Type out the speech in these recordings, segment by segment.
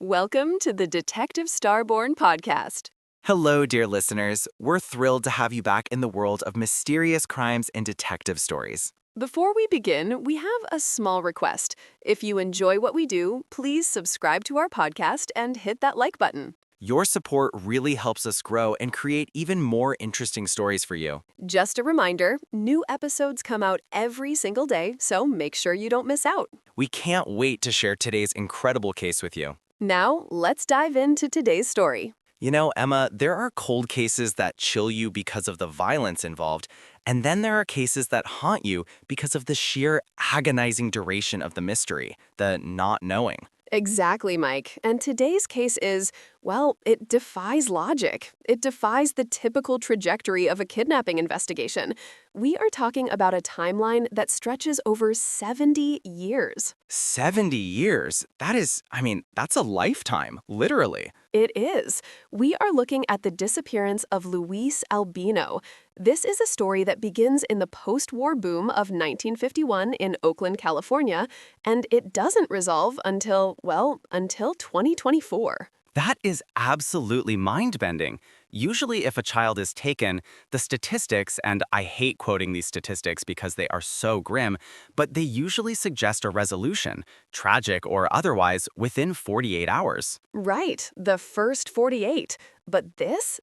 Welcome to the Detective Starborn podcast. Hello, dear listeners. We're thrilled to have you back in the world of mysterious crimes and detective stories. Before we begin, we have a small request. If you enjoy what we do, please subscribe to our podcast and hit that like button. Your support really helps us grow and create even more interesting stories for you. Just a reminder, new episodes come out every single day, so make sure you don't miss out. We can't wait to share today's incredible case with you. Now, let's dive into today's story. You know, Emma, there are cold cases that chill you because of the violence involved, and then there are cases that haunt you because of the sheer agonizing duration of the mystery, the not knowing. Exactly, Mike. And today's case is, well, it defies logic. It defies the typical trajectory of a kidnapping investigation. We are talking about a timeline that stretches over 70 years. 70 years? That's a lifetime, literally. It is. We are looking at the disappearance of Luis Albino. This is a story that begins in the post-war boom of 1951 in Oakland, California, and it doesn't resolve until 2024. That is absolutely mind-bending. Usually if a child is taken, the statistics, and I hate quoting these statistics because they are so grim, but they usually suggest a resolution, tragic or otherwise, within 48 hours. Right, the first 48. But this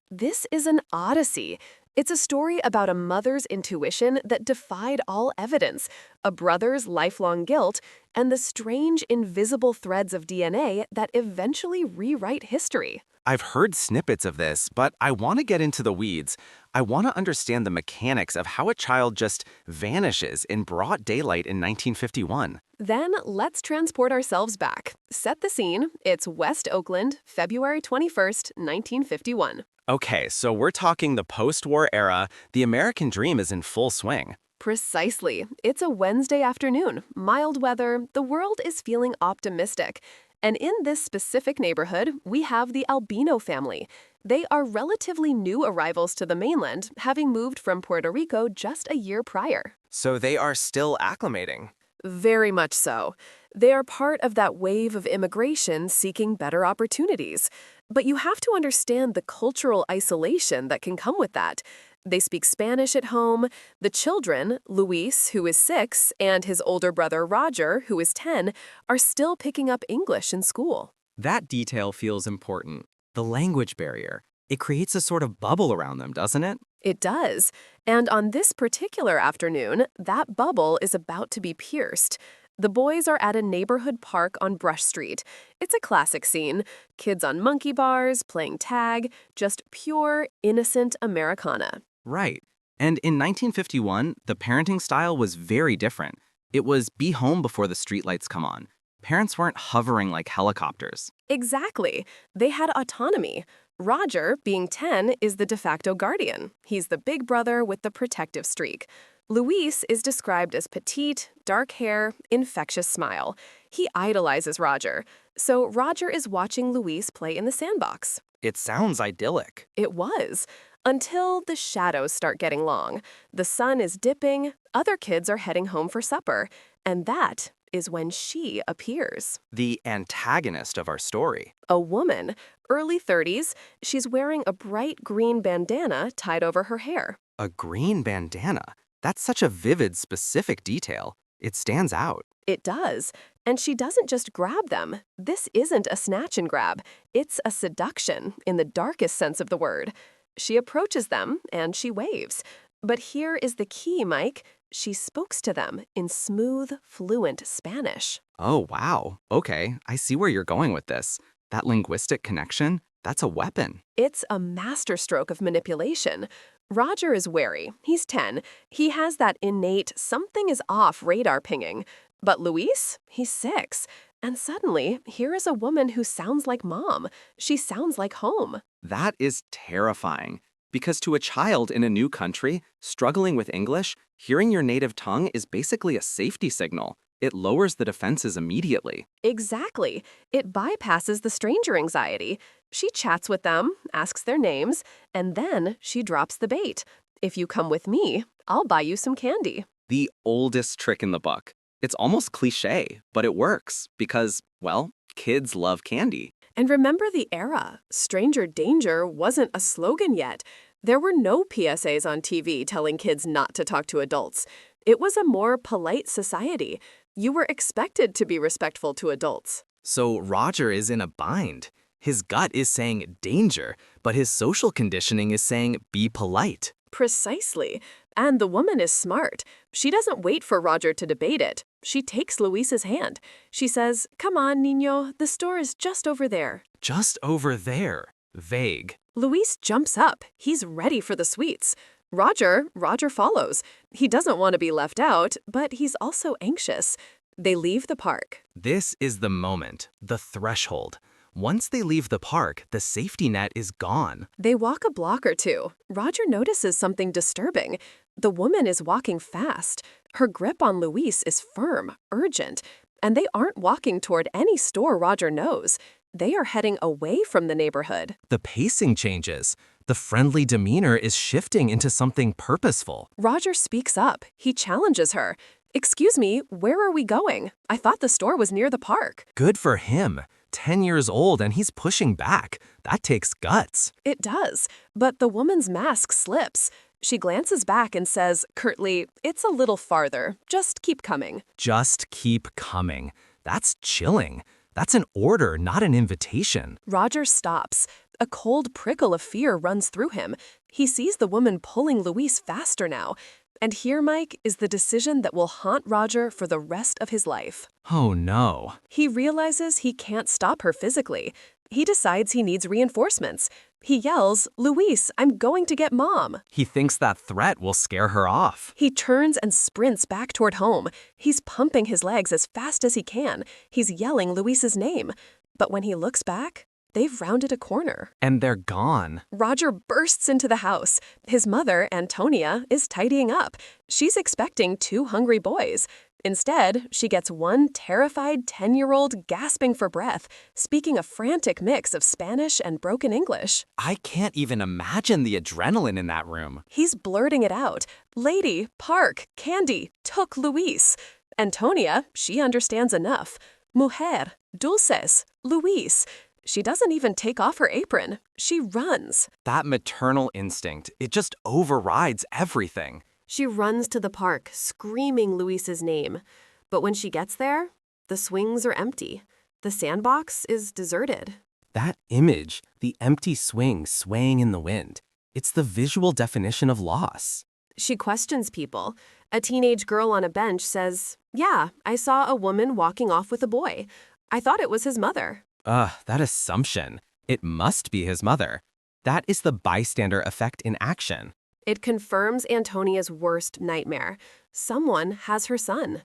is an odyssey. It's a story about a mother's intuition that defied all evidence, a brother's lifelong guilt, and the strange invisible threads of DNA that eventually rewrite history. I've heard snippets of this, but I want to get into the weeds. I want to understand the mechanics of how a child just vanishes in broad daylight in 1951. Then let's transport ourselves back. Set the scene. It's West Oakland, February 21st, 1951. Okay, so we're talking the post-war era. The American dream is in full swing. Precisely. It's a Wednesday afternoon, mild weather, the world is feeling optimistic. And in this specific neighborhood, we have the Albino family. They are relatively new arrivals to the mainland, having moved from Puerto Rico just a year prior. So they are still acclimating. Very much so. They are part of that wave of immigration seeking better opportunities. But you have to understand the cultural isolation that can come with that. They speak Spanish at home. The children, Luis, who is 6, and his older brother, Roger, who is 10, are still picking up English in school. That detail feels important. The language barrier. It creates a sort of bubble around them, doesn't it? It does. And on this particular afternoon, that bubble is about to be pierced. The boys are at a neighborhood park on Brush Street. It's a classic scene. Kids on monkey bars, playing tag, just pure, innocent Americana. Right. And in 1951, the parenting style was very different. It was be home before the streetlights come on. Parents weren't hovering like helicopters. Exactly. They had autonomy. Roger, being 10, is the de facto guardian. He's the big brother with the protective streak. Luis is described as petite, dark hair, infectious smile. He idolizes Roger. So Roger is watching Luis play in the sandbox. It sounds idyllic. It was. Until the shadows start getting long. The sun is dipping, other kids are heading home for supper, and that is when she appears. The antagonist of our story. A woman, early 30s, she's wearing a bright green bandana tied over her hair. A green bandana. That's such a vivid, specific detail. It stands out. It does. And she doesn't just grab them. This isn't a snatch and grab. It's a seduction, in the darkest sense of the word. She approaches them, and she waves. But here is the key, Mike. She speaks to them in smooth, fluent Spanish. Oh, wow. Okay, I see where you're going with this. That linguistic connection, that's a weapon. It's a masterstroke of manipulation. Roger is wary. He's 10. He has that innate something is off radar pinging. But Luis, he's 6. And suddenly, here is a woman who sounds like mom. She sounds like home. That is terrifying. Because to a child in a new country, struggling with English, hearing your native tongue is basically a safety signal. It lowers the defenses immediately. Exactly. It bypasses the stranger anxiety. She chats with them, asks their names, and then she drops the bait. If you come with me, I'll buy you some candy. The oldest trick in the book. It's almost cliche, but it works because, well, kids love candy. And remember the era. Stranger danger wasn't a slogan yet. There were no PSAs on TV telling kids not to talk to adults. It was a more polite society. You were expected to be respectful to adults. So Roger is in a bind. His gut is saying danger, but his social conditioning is saying be polite. Precisely. And the woman is smart. She doesn't wait for Roger to debate it. She takes Luis's hand. She says, "Come on, Niño, the store is just over there." Just over there. Vague. Luis jumps up. He's ready for the sweets. Roger follows. He doesn't want to be left out, but he's also anxious. They leave the park. This is the moment, the threshold. Once they leave the park, the safety net is gone. They walk a block or two. Roger notices something disturbing. The woman is walking fast. Her grip on Luis is firm, urgent, and they aren't walking toward any store Roger knows. They are heading away from the neighborhood. The pacing changes. The friendly demeanor is shifting into something purposeful. Roger speaks up. He challenges her. "Excuse me, where are we going? I thought the store was near the park." Good for him. 10 years old and he's pushing back. That takes guts. It does, but the woman's mask slips. She glances back and says, curtly, "It's a little farther. Just keep coming." Just keep coming. That's chilling. That's an order, not an invitation. Roger stops. A cold prickle of fear runs through him. He sees the woman pulling Luis faster now. And here, Mike, is the decision that will haunt Roger for the rest of his life. Oh no. He realizes he can't stop her physically. He decides he needs reinforcements. He yells, "Luis, I'm going to get Mom." He thinks that threat will scare her off. He turns and sprints back toward home. He's pumping his legs as fast as he can. He's yelling Luis's name. But when he looks back, they've rounded a corner. And they're gone. Roger bursts into the house. His mother, Antonia, is tidying up. She's expecting 2 hungry boys. Instead, she gets one terrified 10-year-old gasping for breath, speaking a frantic mix of Spanish and broken English. I can't even imagine the adrenaline in that room. He's blurting it out. "Lady, park, candy, took Luis." Antonia, she understands enough. "Mujer, dulces, Luis." She doesn't even take off her apron. She runs. That maternal instinct, it just overrides everything. She runs to the park, screaming Luis's name. But when she gets there, the swings are empty. The sandbox is deserted. That image, the empty swing swaying in the wind, it's the visual definition of loss. She questions people. A teenage girl on a bench says, "Yeah, I saw a woman walking off with a boy. I thought it was his mother." That assumption. It must be his mother. That is the bystander effect in action. It confirms Antonia's worst nightmare. Someone has her son.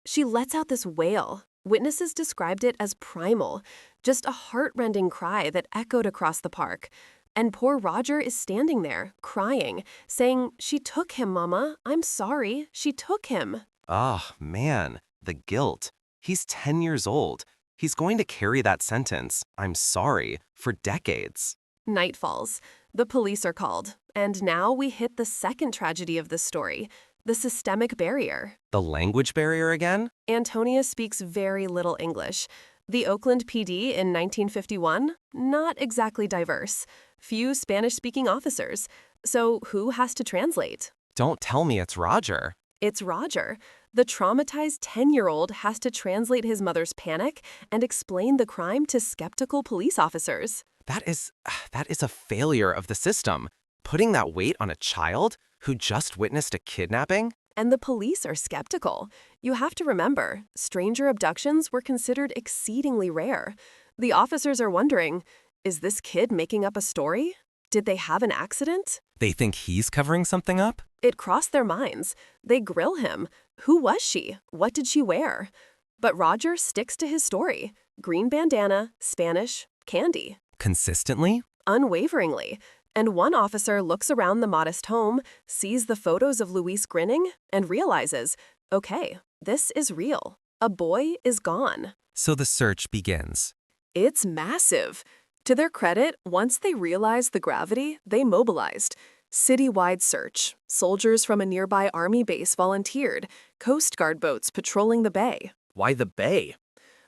She lets out this wail. Witnesses described it as primal, just a heart-rending cry that echoed across the park. And poor Roger is standing there, crying, saying, "She took him, Mama. I'm sorry. She took him." Oh, man, the guilt. He's 10 years old. He's going to carry that sentence, "I'm sorry," for decades. Night falls. The police are called. And now we hit the second tragedy of this story, the systemic barrier. The language barrier again? Antonia speaks very little English. The Oakland PD in 1951, not exactly diverse. Few Spanish-speaking officers. So who has to translate? Don't tell me it's Roger. It's Roger. The traumatized 10-year-old has to translate his mother's panic and explain the crime to skeptical police officers. That is a failure of the system. Putting that weight on a child who just witnessed a kidnapping? And the police are skeptical. You have to remember, stranger abductions were considered exceedingly rare. The officers are wondering, is this kid making up a story? Did they have an accident? They think he's covering something up? It crossed their minds. They grill him. Who was she? What did she wear? But Roger sticks to his story. Green bandana, Spanish, candy. Consistently? Unwaveringly. And one officer looks around the modest home, sees the photos of Luis grinning, and realizes, okay, this is real. A boy is gone. So the search begins. It's massive. To their credit, once they realized the gravity, they mobilized. Citywide search. Soldiers from a nearby army base volunteered. Coast Guard boats patrolling the bay. Why the bay?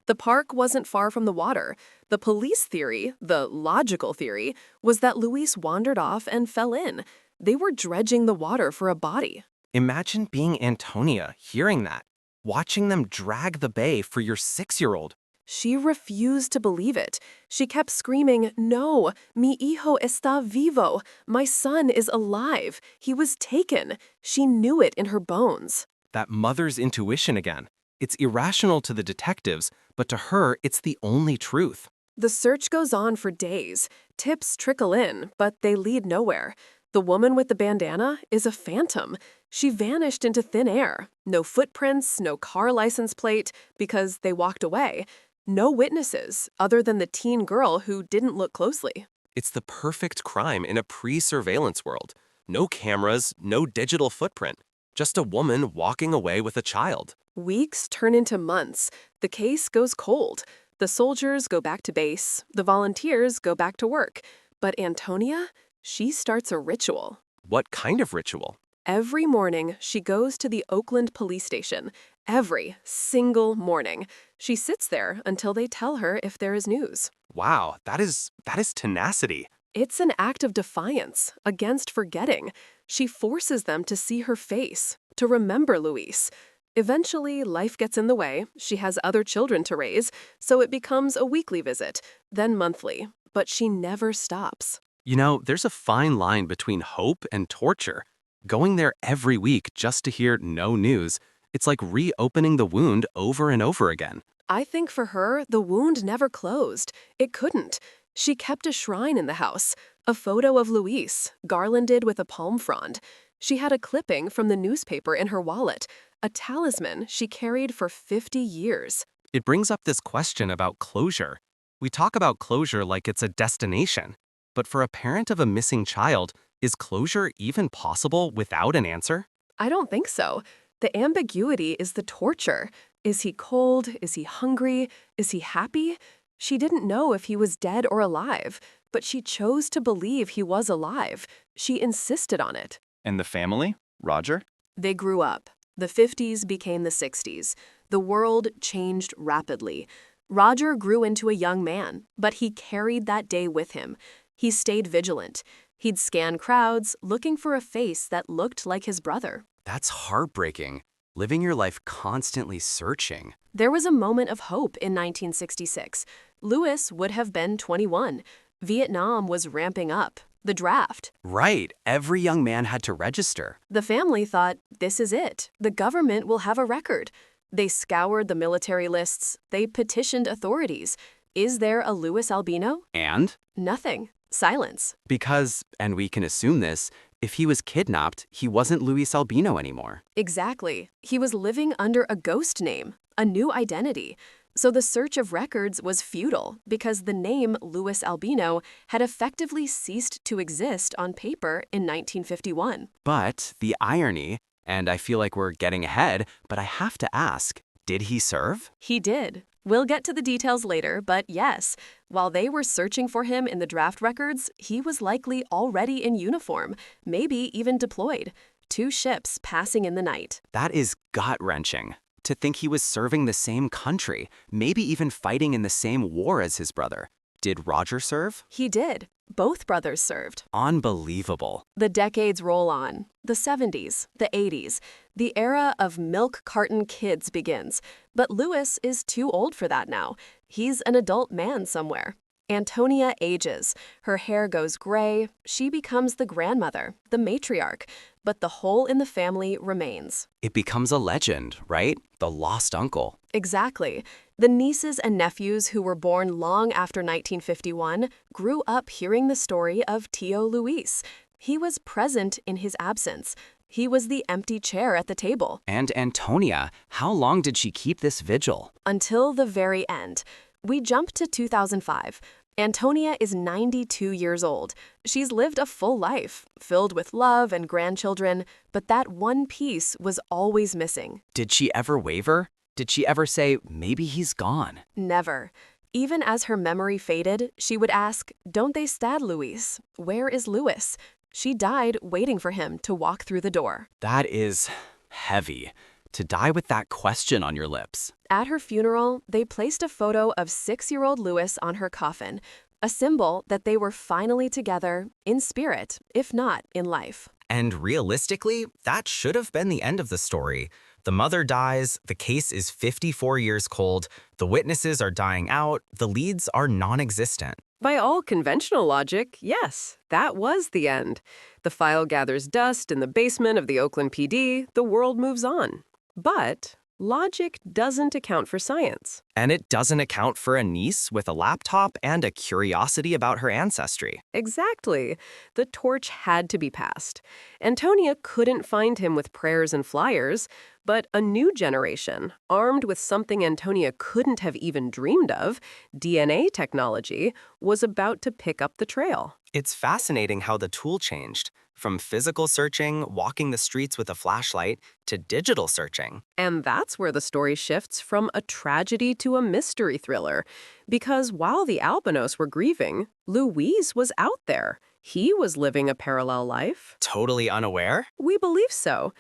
The park wasn't far from the water. The police theory, the logical theory, was that Luis wandered off and fell in. They were dredging the water for a body. Imagine being Antonia, hearing that, watching them drag the bay for your 6-year-old. She refused to believe it. She kept screaming, "No, mi hijo está vivo. My son is alive. He was taken." She knew it in her bones. That mother's intuition again. It's irrational to the detectives, but to her, it's the only truth. The search goes on for days. Tips trickle in, but they lead nowhere. The woman with the bandana is a phantom. She vanished into thin air. No footprints, no car license plate, because they walked away. No witnesses, other than the teen girl who didn't look closely. It's the perfect crime in a pre-surveillance world. No cameras, no digital footprint. Just a woman walking away with a child. Weeks turn into months. The case goes cold. The soldiers go back to base. The volunteers go back to work. But Antonia, she starts a ritual. What kind of ritual? Every morning, she goes to the Oakland police station. Every single morning. She sits there until they tell her if there is news. Wow, that is tenacity. It's an act of defiance against forgetting. She forces them to see her face, to remember Luis. Eventually, life gets in the way. She has other children to raise, so it becomes a weekly visit, then monthly. But she never stops. You know, there's a fine line between hope and torture. Going there every week just to hear no news, it's like reopening the wound over and over again. I think for her, the wound never closed. It couldn't. She kept a shrine in the house, a photo of Luis, garlanded with a palm frond. She had a clipping from the newspaper in her wallet, a talisman she carried for 50 years. It brings up this question about closure. We talk about closure like it's a destination. But for a parent of a missing child, is closure even possible without an answer? I don't think so. The ambiguity is the torture. Is he cold? Is he hungry? Is he happy? She didn't know if he was dead or alive, but she chose to believe he was alive. She insisted on it. And the family? Roger? They grew up. The 50s became the 60s. The world changed rapidly. Roger grew into a young man, but he carried that day with him. He stayed vigilant. He'd scan crowds, looking for a face that looked like his brother. That's heartbreaking. Living your life constantly searching. There was a moment of hope in 1966. Luis would have been 21. Vietnam was ramping up. The draft. Right. Every young man had to register. The family thought, this is it. The government will have a record. They scoured the military lists. They petitioned authorities. Is there a Luis Albino? And? Nothing. Silence. Because, and we can assume this, if he was kidnapped, he wasn't Luis Albino anymore. Exactly. He was living under a ghost name, a new identity. So the search of records was futile because the name Luis Albino had effectively ceased to exist on paper in 1951. But the irony, and I feel like we're getting ahead, but I have to ask, did he serve? He did. We'll get to the details later, but yes, while they were searching for him in the draft records, he was likely already in uniform, maybe even deployed. 2 ships passing in the night. That is gut-wrenching. To think he was serving the same country, maybe even fighting in the same war as his brother. Did Roger serve? He did. Both brothers served. Unbelievable. The decades roll on. The 70s, the 80s. The era of milk carton kids begins. But Luis is too old for that now. He's an adult man somewhere. Antonia ages. Her hair goes gray. She becomes the grandmother, the matriarch. But the hole in the family remains. It becomes a legend, right? The lost uncle. Exactly. The nieces and nephews who were born long after 1951 grew up hearing the story of Tio Luis. He was present in his absence. He was the empty chair at the table. And Antonia, how long did she keep this vigil? Until the very end. We jump to 2005. Antonia is 92 years old. She's lived a full life, filled with love and grandchildren, but that one piece was always missing. Did she ever waver? Did she ever say, maybe he's gone? Never. Even as her memory faded, she would ask, "Don't they stab Luis? Where is Luis?" She died waiting for him to walk through the door. That is heavy. to die with that question on your lips. At her funeral, they placed a photo of 6-year-old Louis on her coffin, a symbol that they were finally together, in spirit, if not in life. And realistically, that should have been the end of the story. The mother dies, the case is 54 years cold, the witnesses are dying out, the leads are non-existent. By all conventional logic, yes, that was the end. The file gathers dust in the basement of the Oakland PD, the world moves on. But logic doesn't account for science. And it doesn't account for a niece with a laptop and a curiosity about her ancestry. Exactly. The torch had to be passed. Antonia couldn't find him with prayers and flyers, but a new generation, armed with something Antonia couldn't have even dreamed of, DNA technology, was about to pick up the trail. It's fascinating how the tool changed, from physical searching, walking the streets with a flashlight, to digital searching. And that's where the story shifts from a tragedy to a mystery thriller. Because while the Albinos were grieving, Luis was out there. He was living a parallel life. Totally unaware? We believe so.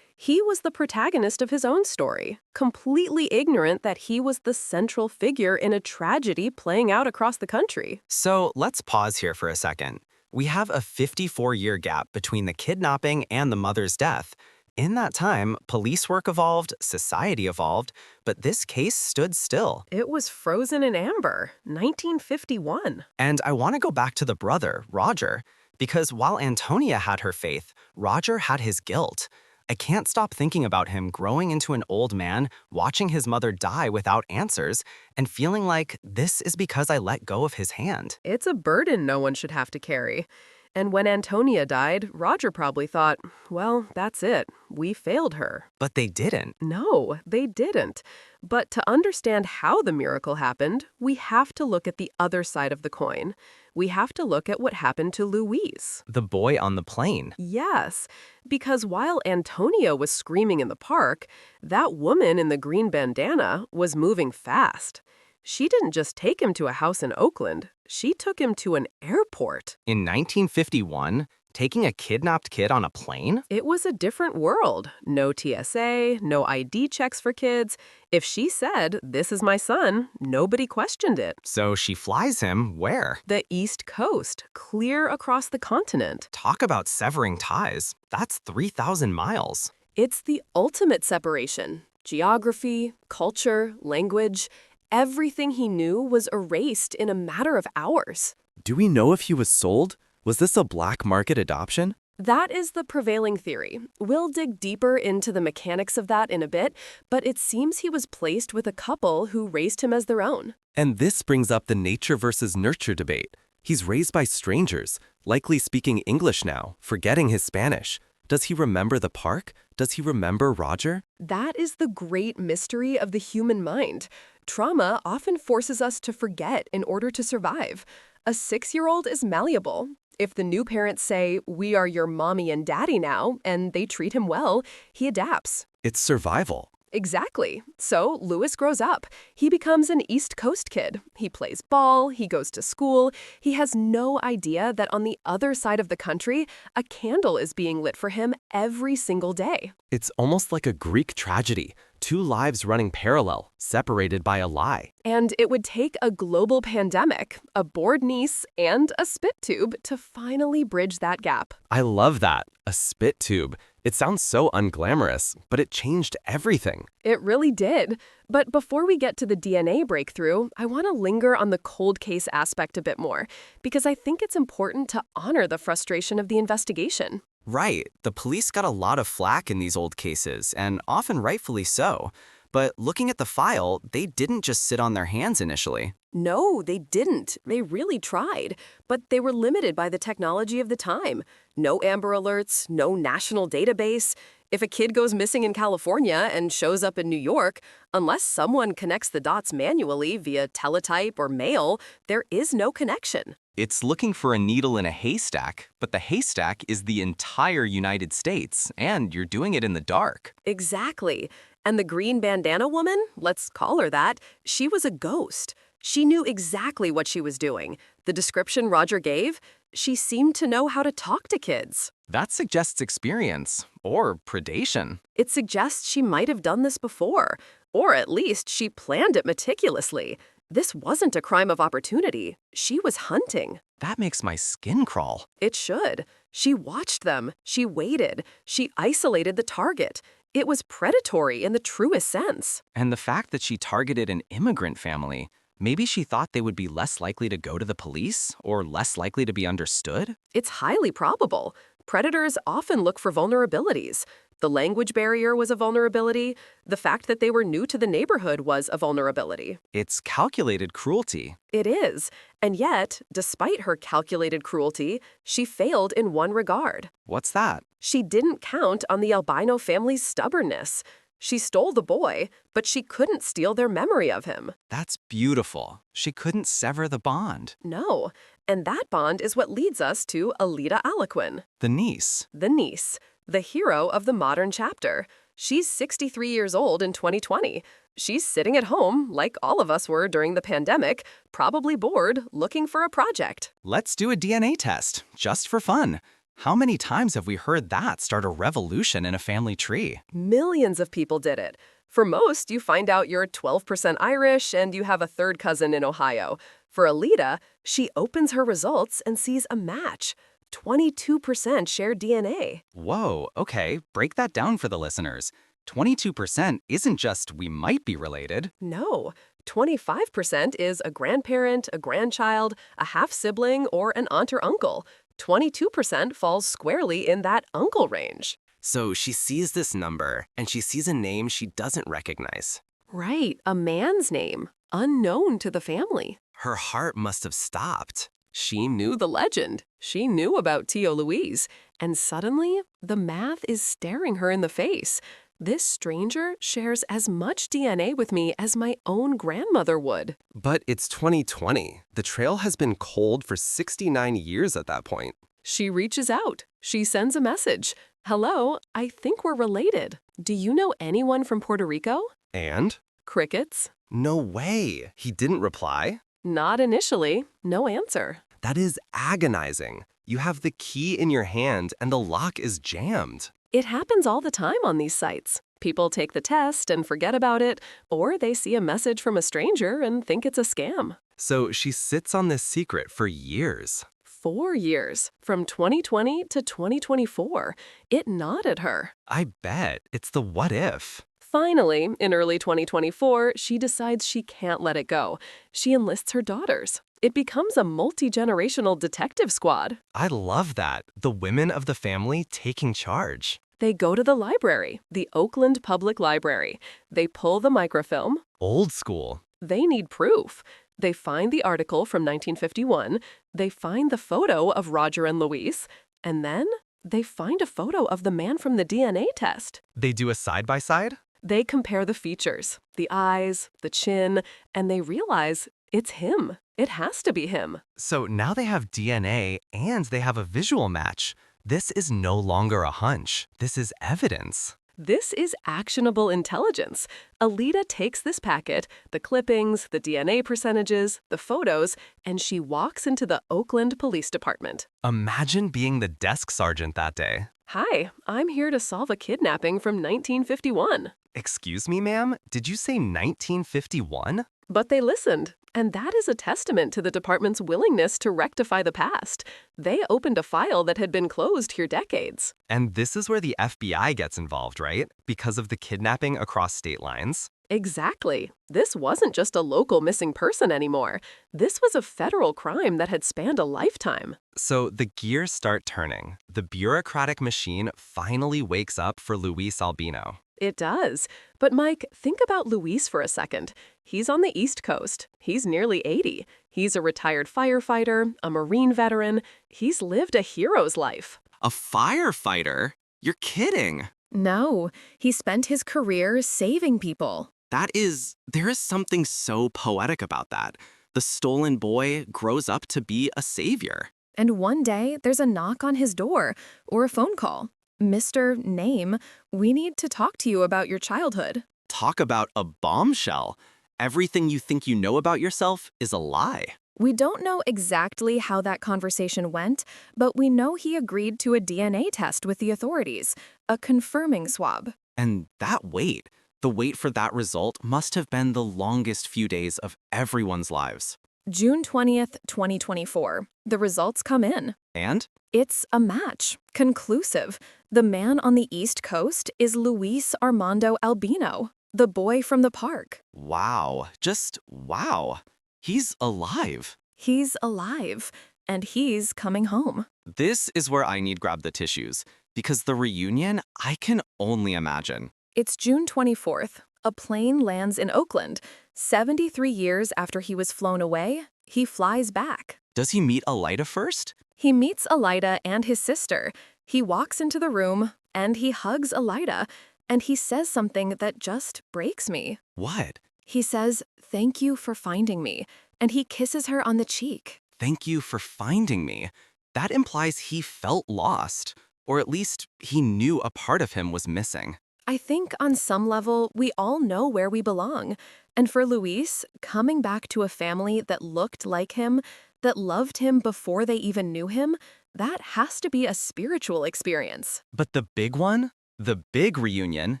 He was the protagonist of his own story, completely ignorant that he was the central figure in a tragedy playing out across the country. So let's pause here for a second. We have a 54-year gap between the kidnapping and the mother's death. In that time, police work evolved, society evolved, but this case stood still. It was frozen in amber, 1951. And I want to go back to the brother, Roger, because while Antonia had her faith, Roger had his guilt. I can't stop thinking about him growing into an old man, watching his mother die without answers, and feeling like this is because I let go of his hand. It's a burden no one should have to carry. And when Antonia died, Roger probably thought, well, that's it. We failed her. But they didn't. No, they didn't. But to understand how the miracle happened, we have to look at the other side of the coin. We have to look at what happened to Luis. The boy on the plane. Yes, because while Antonia was screaming in the park, that woman in the green bandana was moving fast. She didn't just take him to a house in Oakland. She took him to an airport. In 1951, taking a kidnapped kid on a plane? It was a different world. No TSA, no ID checks for kids. If she said, "This is my son," nobody questioned it. So she flies him where? The East Coast, clear across the continent. Talk about severing ties. That's 3,000 miles. It's the ultimate separation. Geography, culture, language. Everything he knew was erased in a matter of hours. Do we know if he was sold? Was this a black market adoption? That is the prevailing theory. We'll dig deeper into the mechanics of that in a bit, but it seems he was placed with a couple who raised him as their own. And this brings up the nature versus nurture debate. He's raised by strangers, likely speaking English now, forgetting his Spanish. Does he remember the park? Does he remember Roger? That is the great mystery of the human mind. Trauma often forces us to forget in order to survive. A 6-year-old is malleable. If the new parents say, "We are your mommy and daddy now," and they treat him well, he adapts. It's survival. Exactly. So Louis grows up. He becomes an East Coast kid. He plays ball, he goes to school. He has no idea that on the other side of the country, a candle is being lit for him every single day. It's almost like a Greek tragedy. 2 lives running parallel, separated by a lie. And it would take a global pandemic, a bored niece, and a spit tube to finally bridge that gap. I love that. A spit tube. It sounds so unglamorous, but it changed everything. It really did. But before we get to the DNA breakthrough, I want to linger on the cold case aspect a bit more, because I think it's important to honor the frustration of the investigation. Right. The police got a lot of flack in these old cases, and often rightfully so. But looking at the file, they didn't just sit on their hands initially. No, they didn't. They really tried. But they were limited by the technology of the time. No Amber Alerts, no national database. If a kid goes missing in California and shows up in New York, unless someone connects the dots manually via teletype or mail, there is no connection. It's looking for a needle in a haystack, but the haystack is the entire United States, and you're doing it in the dark. Exactly. And the green bandana woman, let's call her that, she was a ghost. She knew exactly what she was doing. The description Roger gave, she seemed to know how to talk to kids. That suggests experience or predation. It suggests she might have done this before, or at least she planned it meticulously. This wasn't a crime of opportunity. She was hunting. That makes my skin crawl. It should. She watched them. She waited. She isolated the target. It was predatory in the truest sense. And the fact that she targeted an immigrant family, maybe she thought they would be less likely to go to the police or less likely to be understood? It's highly probable. Predators often look for vulnerabilities. The language barrier was a vulnerability. The fact that they were new to the neighborhood was a vulnerability. It's calculated cruelty. It is. And yet, despite her calculated cruelty, she failed in one regard. What's that? She didn't count on the Albino family's stubbornness. She stole the boy, but she couldn't steal their memory of him. That's beautiful. She couldn't sever the bond. No. And that bond is what leads us to Alida Aliquin, The niece. the niece, the hero of the modern chapter. She's 63 years old in 2020. She's sitting at home, like all of us were during the pandemic, probably bored, looking for a project. Let's do a DNA test, just for fun. How many times have we heard that start a revolution in a family tree? Millions of people did it. For most, you find out you're 12% Irish and you have a third cousin in Ohio. For Alida, she opens her results and sees a match. 22% share DNA. Whoa, okay, break that down for the listeners. 22% isn't just we might be related. No, 25% is a grandparent, a grandchild, a half-sibling, or an aunt or uncle. 22% falls squarely in that uncle range. So she sees this number, and she sees a name she doesn't recognize. Right, a man's name, unknown to the family. Her heart must have stopped. She Knew knew the legend. She knew about Tio Luis. And suddenly, the math is staring her in the face. This stranger shares as much DNA with me as my own grandmother would. But it's 2020. The trail has been cold for 69 years at that point. She reaches out. She sends a message. Hello, I think we're related. Do you know anyone from Puerto Rico? And? Crickets. No way. He didn't reply? Not initially. No answer. That is agonizing. You have the key in your hand and the lock is jammed. It happens all the time on these sites. People take the test and forget about it, or they see a message from a stranger and think it's a scam. So she sits on this secret for years. 4 years, from 2020 to 2024. It gnawed at her. I bet. It's the what if. Finally, in early 2024, she decides she can't let it go. She enlists her daughters. It becomes a multi-generational detective squad. I love that. The women of the family taking charge. They go to the library, the Oakland Public Library. They pull the microfilm. Old school. They need proof. They find the article from 1951. They find the photo of Roger and Luis. And then they find a photo of the man from the DNA test. They do a side-by-side? They compare the features, the eyes, the chin, and they realize it's him. It has to be him. So now they have DNA and they have a visual match. This is no longer a hunch. This is evidence. This is actionable intelligence. Alida takes this packet, the clippings, the DNA percentages, the photos, and she walks into the Oakland Police Department. Imagine being the desk sergeant that day. Hi, I'm here to solve a kidnapping from 1951. Excuse me, ma'am? Did you say 1951? But they listened, and that is a testament to the department's willingness to rectify the past. They opened a file that had been closed here decades. And this is where the FBI gets involved, right? Because of the kidnapping across state lines? Exactly. This wasn't just a local missing person anymore. This was a federal crime that had spanned a lifetime. So the gears start turning. The bureaucratic machine finally wakes up for Luis Albino. It does. But Mike, think about Luis for a second. He's on the East Coast. He's nearly 80. He's a retired firefighter, a Marine veteran. He's lived a hero's life. A firefighter? You're kidding. No, he spent his career saving people. There is something so poetic about that. The stolen boy grows up to be a savior. And one day, there's a knock on his door or a phone call. Mr. Name, we need to talk to you about your childhood. Talk about a bombshell. Everything you think you know about yourself is a lie. We don't know exactly how that conversation went, but we know he agreed to a DNA test with the authorities, a confirming swab. And that wait, the wait for that result must have been the longest few days of everyone's lives. June 20th, 2024. The results come in. And? It's a match. Conclusive. The man on the East Coast is Luis Armando Albino, the boy from the park. Wow. Just wow. He's alive. He's alive, and he's coming home. This is where I need grab the tissues, because the reunion, I can only imagine. It's June 24th. A plane lands in Oakland. 73 years after he was flown away, he flies back. Does he meet Elida first? He meets Elida and his sister. He walks into the room, and he hugs Elida, and he says something that just breaks me. What? He says, "Thank you for finding me," and he kisses her on the cheek. Thank you for finding me. That implies he felt lost, or at least he knew a part of him was missing. I think on some level, we all know where we belong. And for Luis, coming back to a family that looked like him, that loved him before they even knew him, that has to be a spiritual experience. But the big one, the big reunion,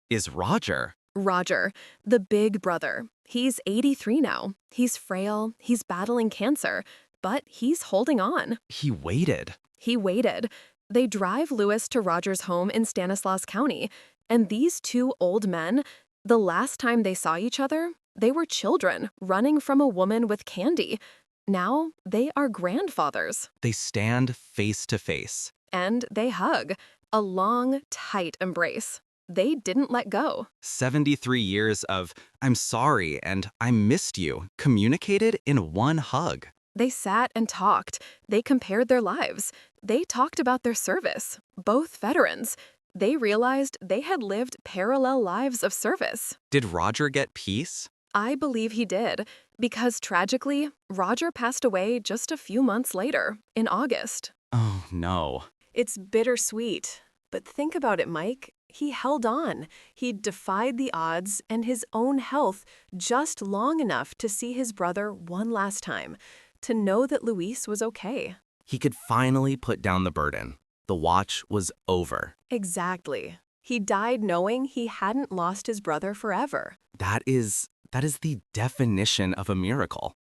is Roger. Roger, the big brother. He's 83 now. He's frail, he's battling cancer, but he's holding on. He waited. He waited. They drive Luis to Roger's home in Stanislaus County, and these two old men, the last time they saw each other, they were children running from a woman with candy. Now they are grandfathers. They stand face to face. And they hug, a long, tight embrace. They didn't let go. 73 years of, I'm sorry and I missed you, communicated in one hug. They sat and talked. They compared their lives. They talked about their service, both veterans. They realized they had lived parallel lives of service. Did Roger get peace? I believe he did, because tragically, Roger passed away just a few months later, in August. Oh, no. It's bittersweet. But think about it, Mike. He held on. He defied the odds and his own health just long enough to see his brother one last time, to know that Luis was okay. He could finally put down the burden. The watch was over. Exactly. He died knowing he hadn't lost his brother forever. That is the definition of a miracle.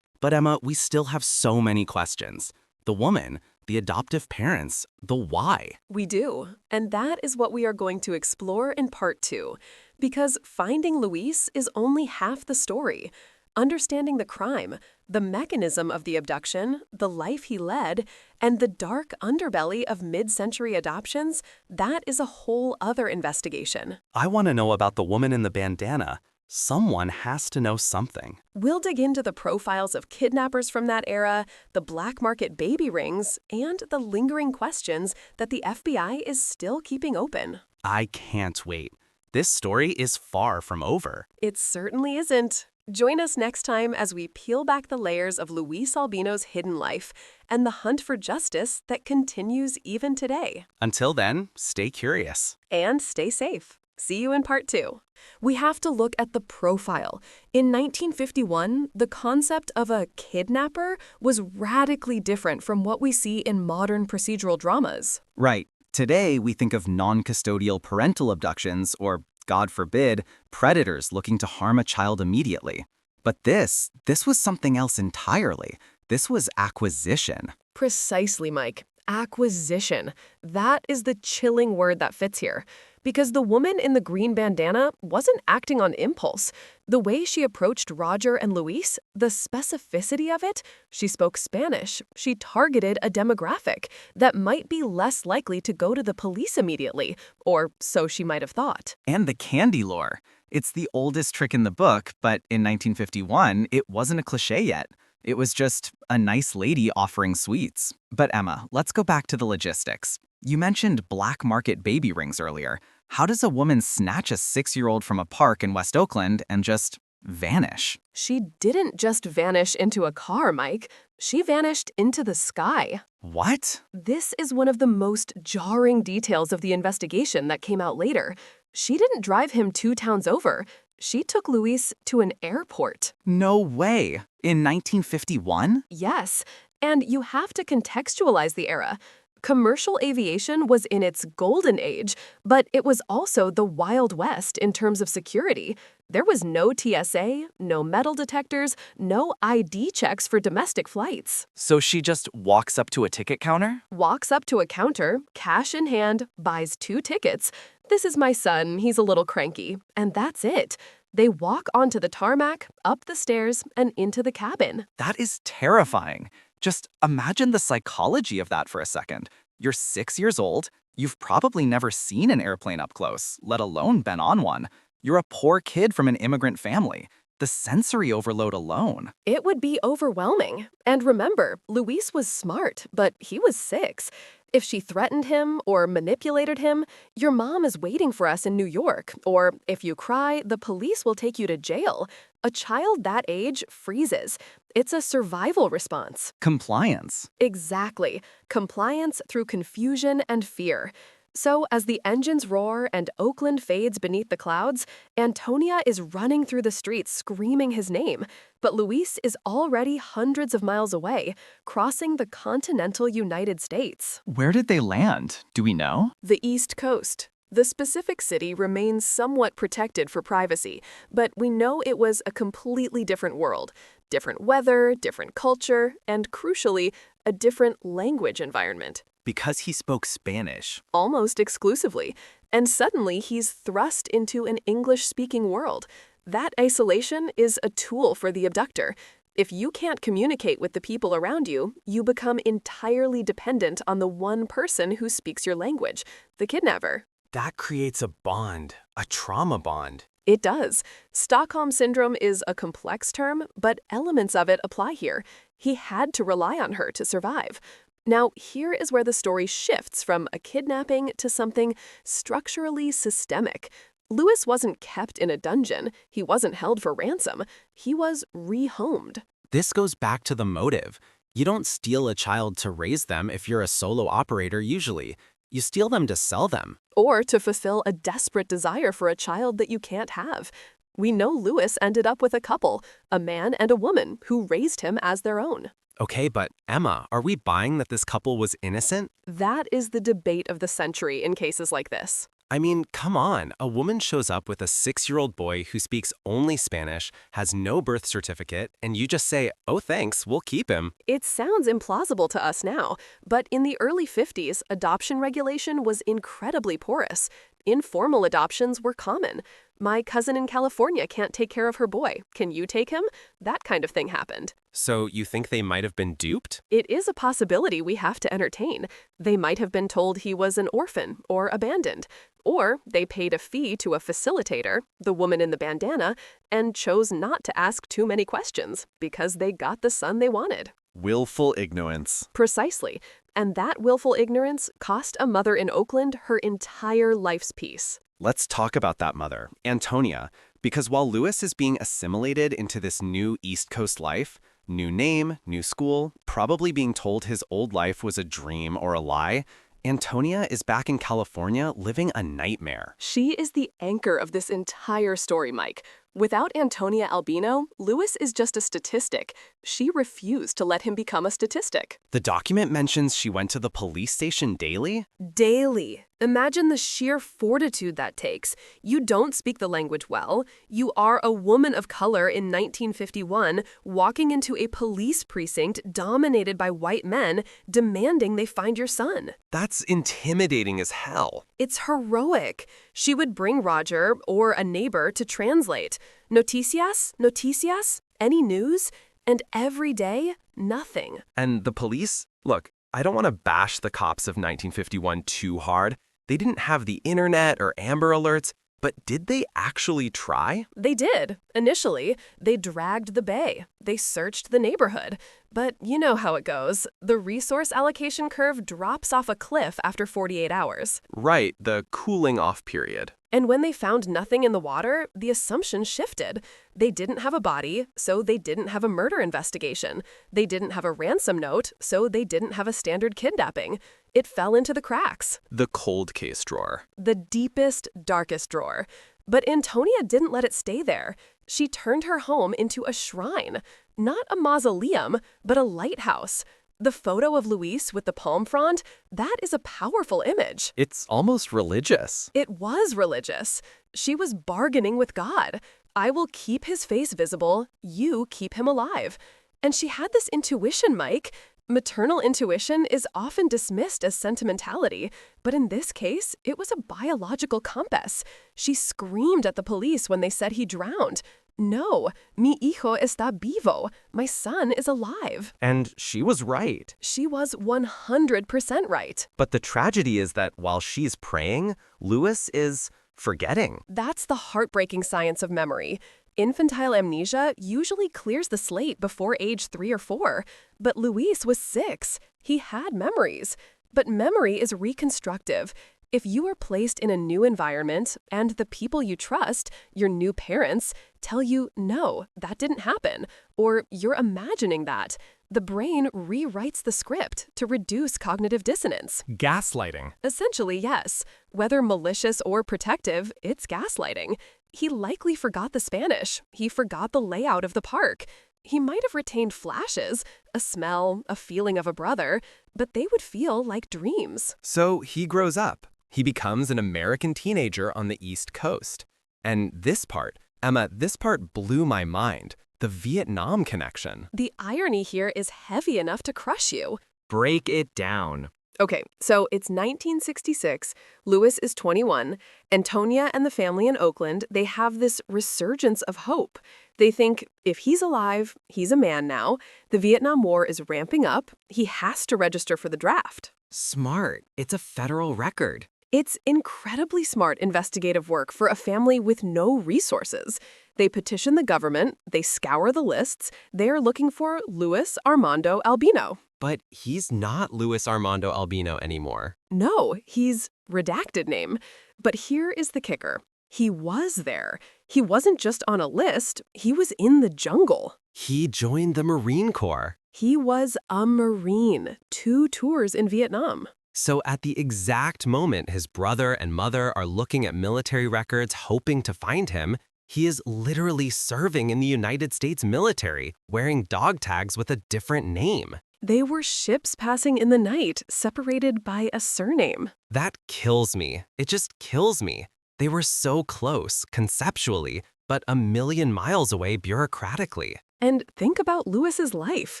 But Emma, we still have so many questions. The woman, the adoptive parents, the why. We do. And that is what we are going to explore in part 2. Because finding Luis is only half the story. Understanding the crime, the mechanism of the abduction, the life he led, and the dark underbelly of mid-century adoptions, that is a whole other investigation. I want to know about the woman in the bandana. Someone has to know something. We'll dig into the profiles of kidnappers from that era, the black market baby rings, and the lingering questions that the FBI is still keeping open. I can't wait. This story is far from over. It certainly isn't. Join us next time as we peel back the layers of Luis Albino's hidden life and the hunt for justice that continues even today. Until then, stay curious. And stay safe. See you in part 2. We have to look at the profile. In 1951, the concept of a kidnapper was radically different from what we see in modern procedural dramas. Right. Today, we think of non-custodial parental abductions or, God forbid, predators looking to harm a child immediately. But this was something else entirely. This was acquisition. Precisely, Mike. Acquisition. That is the chilling word that fits here. Because the woman in the green bandana wasn't acting on impulse. The way she approached Roger and Luis, the specificity of it, she spoke Spanish. She targeted a demographic that might be less likely to go to the police immediately, or so she might have thought. And the candy lore. It's the oldest trick in the book, but in 1951, it wasn't a cliché yet. It was just a nice lady offering sweets. But Emma, let's go back to the logistics. You mentioned black market baby rings earlier. How does a woman snatch a 6-year-old from a park in West Oakland and just vanish? She didn't just vanish into a car, Mike. She vanished into the sky. What? This is one of the most jarring details of the investigation that came out later. She didn't drive him 2 towns over. She took Luis to an airport. No way. In 1951? Yes, and you have to contextualize the era. Commercial aviation was in its golden age, but it was also the Wild West in terms of security. There was no TSA, no metal detectors, no ID checks for domestic flights. So she just walks up to a ticket counter? Walks up to a counter, cash in hand, buys 2 tickets. This is my son, he's a little cranky. And that's it. They walk onto the tarmac, up the stairs, and into the cabin. That is terrifying. Just imagine the psychology of that for a second. You're 6 years old. You've probably never seen an airplane up close, let alone been on one. You're a poor kid from an immigrant family. The sensory overload alone. It would be overwhelming. And remember, Luis was smart, but he was 6. If she threatened him or manipulated him, your mom is waiting for us in New York. Or if you cry, the police will take you to jail. A child that age freezes. It's a survival response. Compliance. Exactly. Compliance through confusion and fear. So, as the engines roar and Oakland fades beneath the clouds, Antonia is running through the streets screaming his name. But Luis is already hundreds of miles away, crossing the continental United States. Where did they land? Do we know? The East Coast. The specific city remains somewhat protected for privacy, but we know it was a completely different world. Different weather, different culture, and crucially, a different language environment. Because he spoke Spanish. Almost exclusively. And suddenly he's thrust into an English-speaking world. That isolation is a tool for the abductor. If you can't communicate with the people around you, you become entirely dependent on the one person who speaks your language, the kidnapper. That creates a bond, a trauma bond. It does. Stockholm Syndrome is a complex term, but elements of it apply here. He had to rely on her to survive. Now, here is where the story shifts from a kidnapping to something structurally systemic. Luis wasn't kept in a dungeon. He wasn't held for ransom. He was rehomed. This goes back to the motive. You don't steal a child to raise them if you're a solo operator usually. You steal them to sell them. Or to fulfill a desperate desire for a child that you can't have. We know Luis ended up with a couple, a man and a woman, who raised him as their own. Okay, but Emma, are we buying that this couple was innocent? That is the debate of the century in cases like this. I mean, come on. A woman shows up with a 6-year-old boy who speaks only Spanish, has no birth certificate, and you just say, oh, thanks, we'll keep him. It sounds implausible to us now, but in the early 50s, adoption regulation was incredibly porous. Informal adoptions were common. My cousin in California can't take care of her boy. Can you take him? That kind of thing happened. So you think they might have been duped? It is a possibility we have to entertain. They might have been told he was an orphan or abandoned. Or they paid a fee to a facilitator, the woman in the bandana, and chose not to ask too many questions because they got the son they wanted. Willful ignorance. Precisely. And that willful ignorance cost a mother in Oakland her entire life's peace. Let's talk about that mother, Antonia, because while Luis is being assimilated into this new East Coast life, new name, new school, probably being told his old life was a dream or a lie, Antonia is back in California living a nightmare. She is the anchor of this entire story, Mike. Without Antonia Albino, Luis is just a statistic. She refused to let him become a statistic. The document mentions she went to the police station daily? Daily. Imagine the sheer fortitude that takes. You don't speak the language well. You are a woman of color in 1951 walking into a police precinct dominated by white men demanding they find your son. That's intimidating as hell. It's heroic. She would bring Roger or a neighbor to translate. Noticias? Noticias? Any news? And every day, nothing. And the police? Look, I don't want to bash the cops of 1951 too hard. They didn't have the internet or Amber Alerts, but did they actually try? They did. Initially, they dragged the bay. They searched the neighborhood. But you know how it goes. The resource allocation curve drops off a cliff after 48 hours. Right, the cooling off period. And when they found nothing in the water, the assumption shifted. They didn't have a body, so they didn't have a murder investigation. They didn't have a ransom note, so they didn't have a standard kidnapping. It fell into the cracks. The cold case drawer. The deepest, darkest drawer. But Antonia didn't let it stay there. She turned her home into a shrine, not a mausoleum, but a lighthouse. The photo of Luis with the palm frond, that is a powerful image. It's almost religious. It was religious. She was bargaining with God. I will keep his face visible, you keep him alive. And she had this intuition, Mike. Maternal intuition is often dismissed as sentimentality, but in this case, it was a biological compass. She screamed at the police when they said he drowned. No, mi hijo está vivo. My son is alive. And she was right. She was 100% right. But the tragedy is that while she's praying, Luis is forgetting. That's the heartbreaking science of memory. Infantile amnesia usually clears the slate before age 3 or 4, but Luis was 6. He had memories. But memory is reconstructive. If you are placed in a new environment and the people you trust, your new parents, tell you, no, that didn't happen, or you're imagining that, the brain rewrites the script to reduce cognitive dissonance. Gaslighting. Essentially, yes. Whether malicious or protective, it's gaslighting. He likely forgot the Spanish. He forgot the layout of the park. He might have retained flashes, a smell, a feeling of a brother, but they would feel like dreams. So he grows up. He becomes an American teenager on the East Coast. And this part, Emma, this part blew my mind. The Vietnam connection. The irony here is heavy enough to crush you. Break it down. Okay, so it's 1966, Luis is 21, Antonia and the family in Oakland, they have this resurgence of hope. They think, if he's alive, he's a man now, the Vietnam War is ramping up, he has to register for the draft. Smart. It's a federal record. It's incredibly smart investigative work for a family with no resources. They petition the government, they scour the lists, they're looking for Luis Armando Albino. But he's not Luis Armando Albino anymore. No, he's redacted name. But here is the kicker. He was there. He wasn't just on a list, he was in the jungle. He joined the Marine Corps. He was a Marine, 2 tours in Vietnam. So at the exact moment his brother and mother are looking at military records hoping to find him, he is literally serving in the United States military, wearing dog tags with a different name. They were ships passing in the night, separated by a surname. That kills me. It just kills me. They were so close, conceptually, but a million miles away bureaucratically. And think about Luis's life.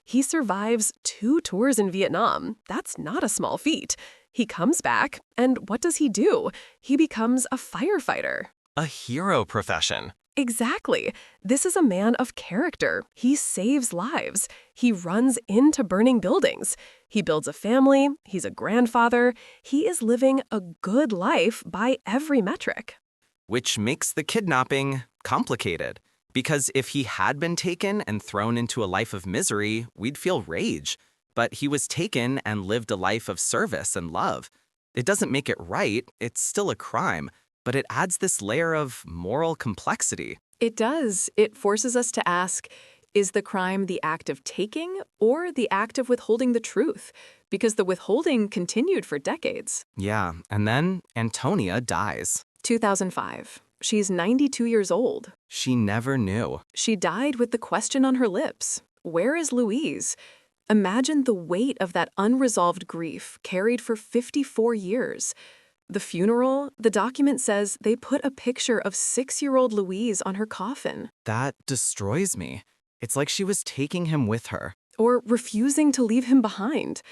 He survives 2 tours in Vietnam. That's not a small feat. He comes back, and what does he do? He becomes a firefighter. A hero profession. Exactly. This is a man of character. He saves lives. He runs into burning buildings. He builds a family. He's a grandfather. He is living a good life by every metric. Which makes the kidnapping complicated. Because if he had been taken and thrown into a life of misery, we'd feel rage. But he was taken and lived a life of service and love. It doesn't make it right. It's still a crime. But it adds this layer of moral complexity. It does. It forces us to ask, is the crime the act of taking or the act of withholding the truth? Because the withholding continued for decades. Yeah, and then Antonia dies. 2005. She's 92 years old. She never knew. She died with the question on her lips. Where is Louise? Imagine the weight of that unresolved grief carried for 54 years. The funeral, the document says they put a picture of 6-year-old Louise on her coffin. That destroys me. It's like she was taking him with her. Or refusing to leave him behind.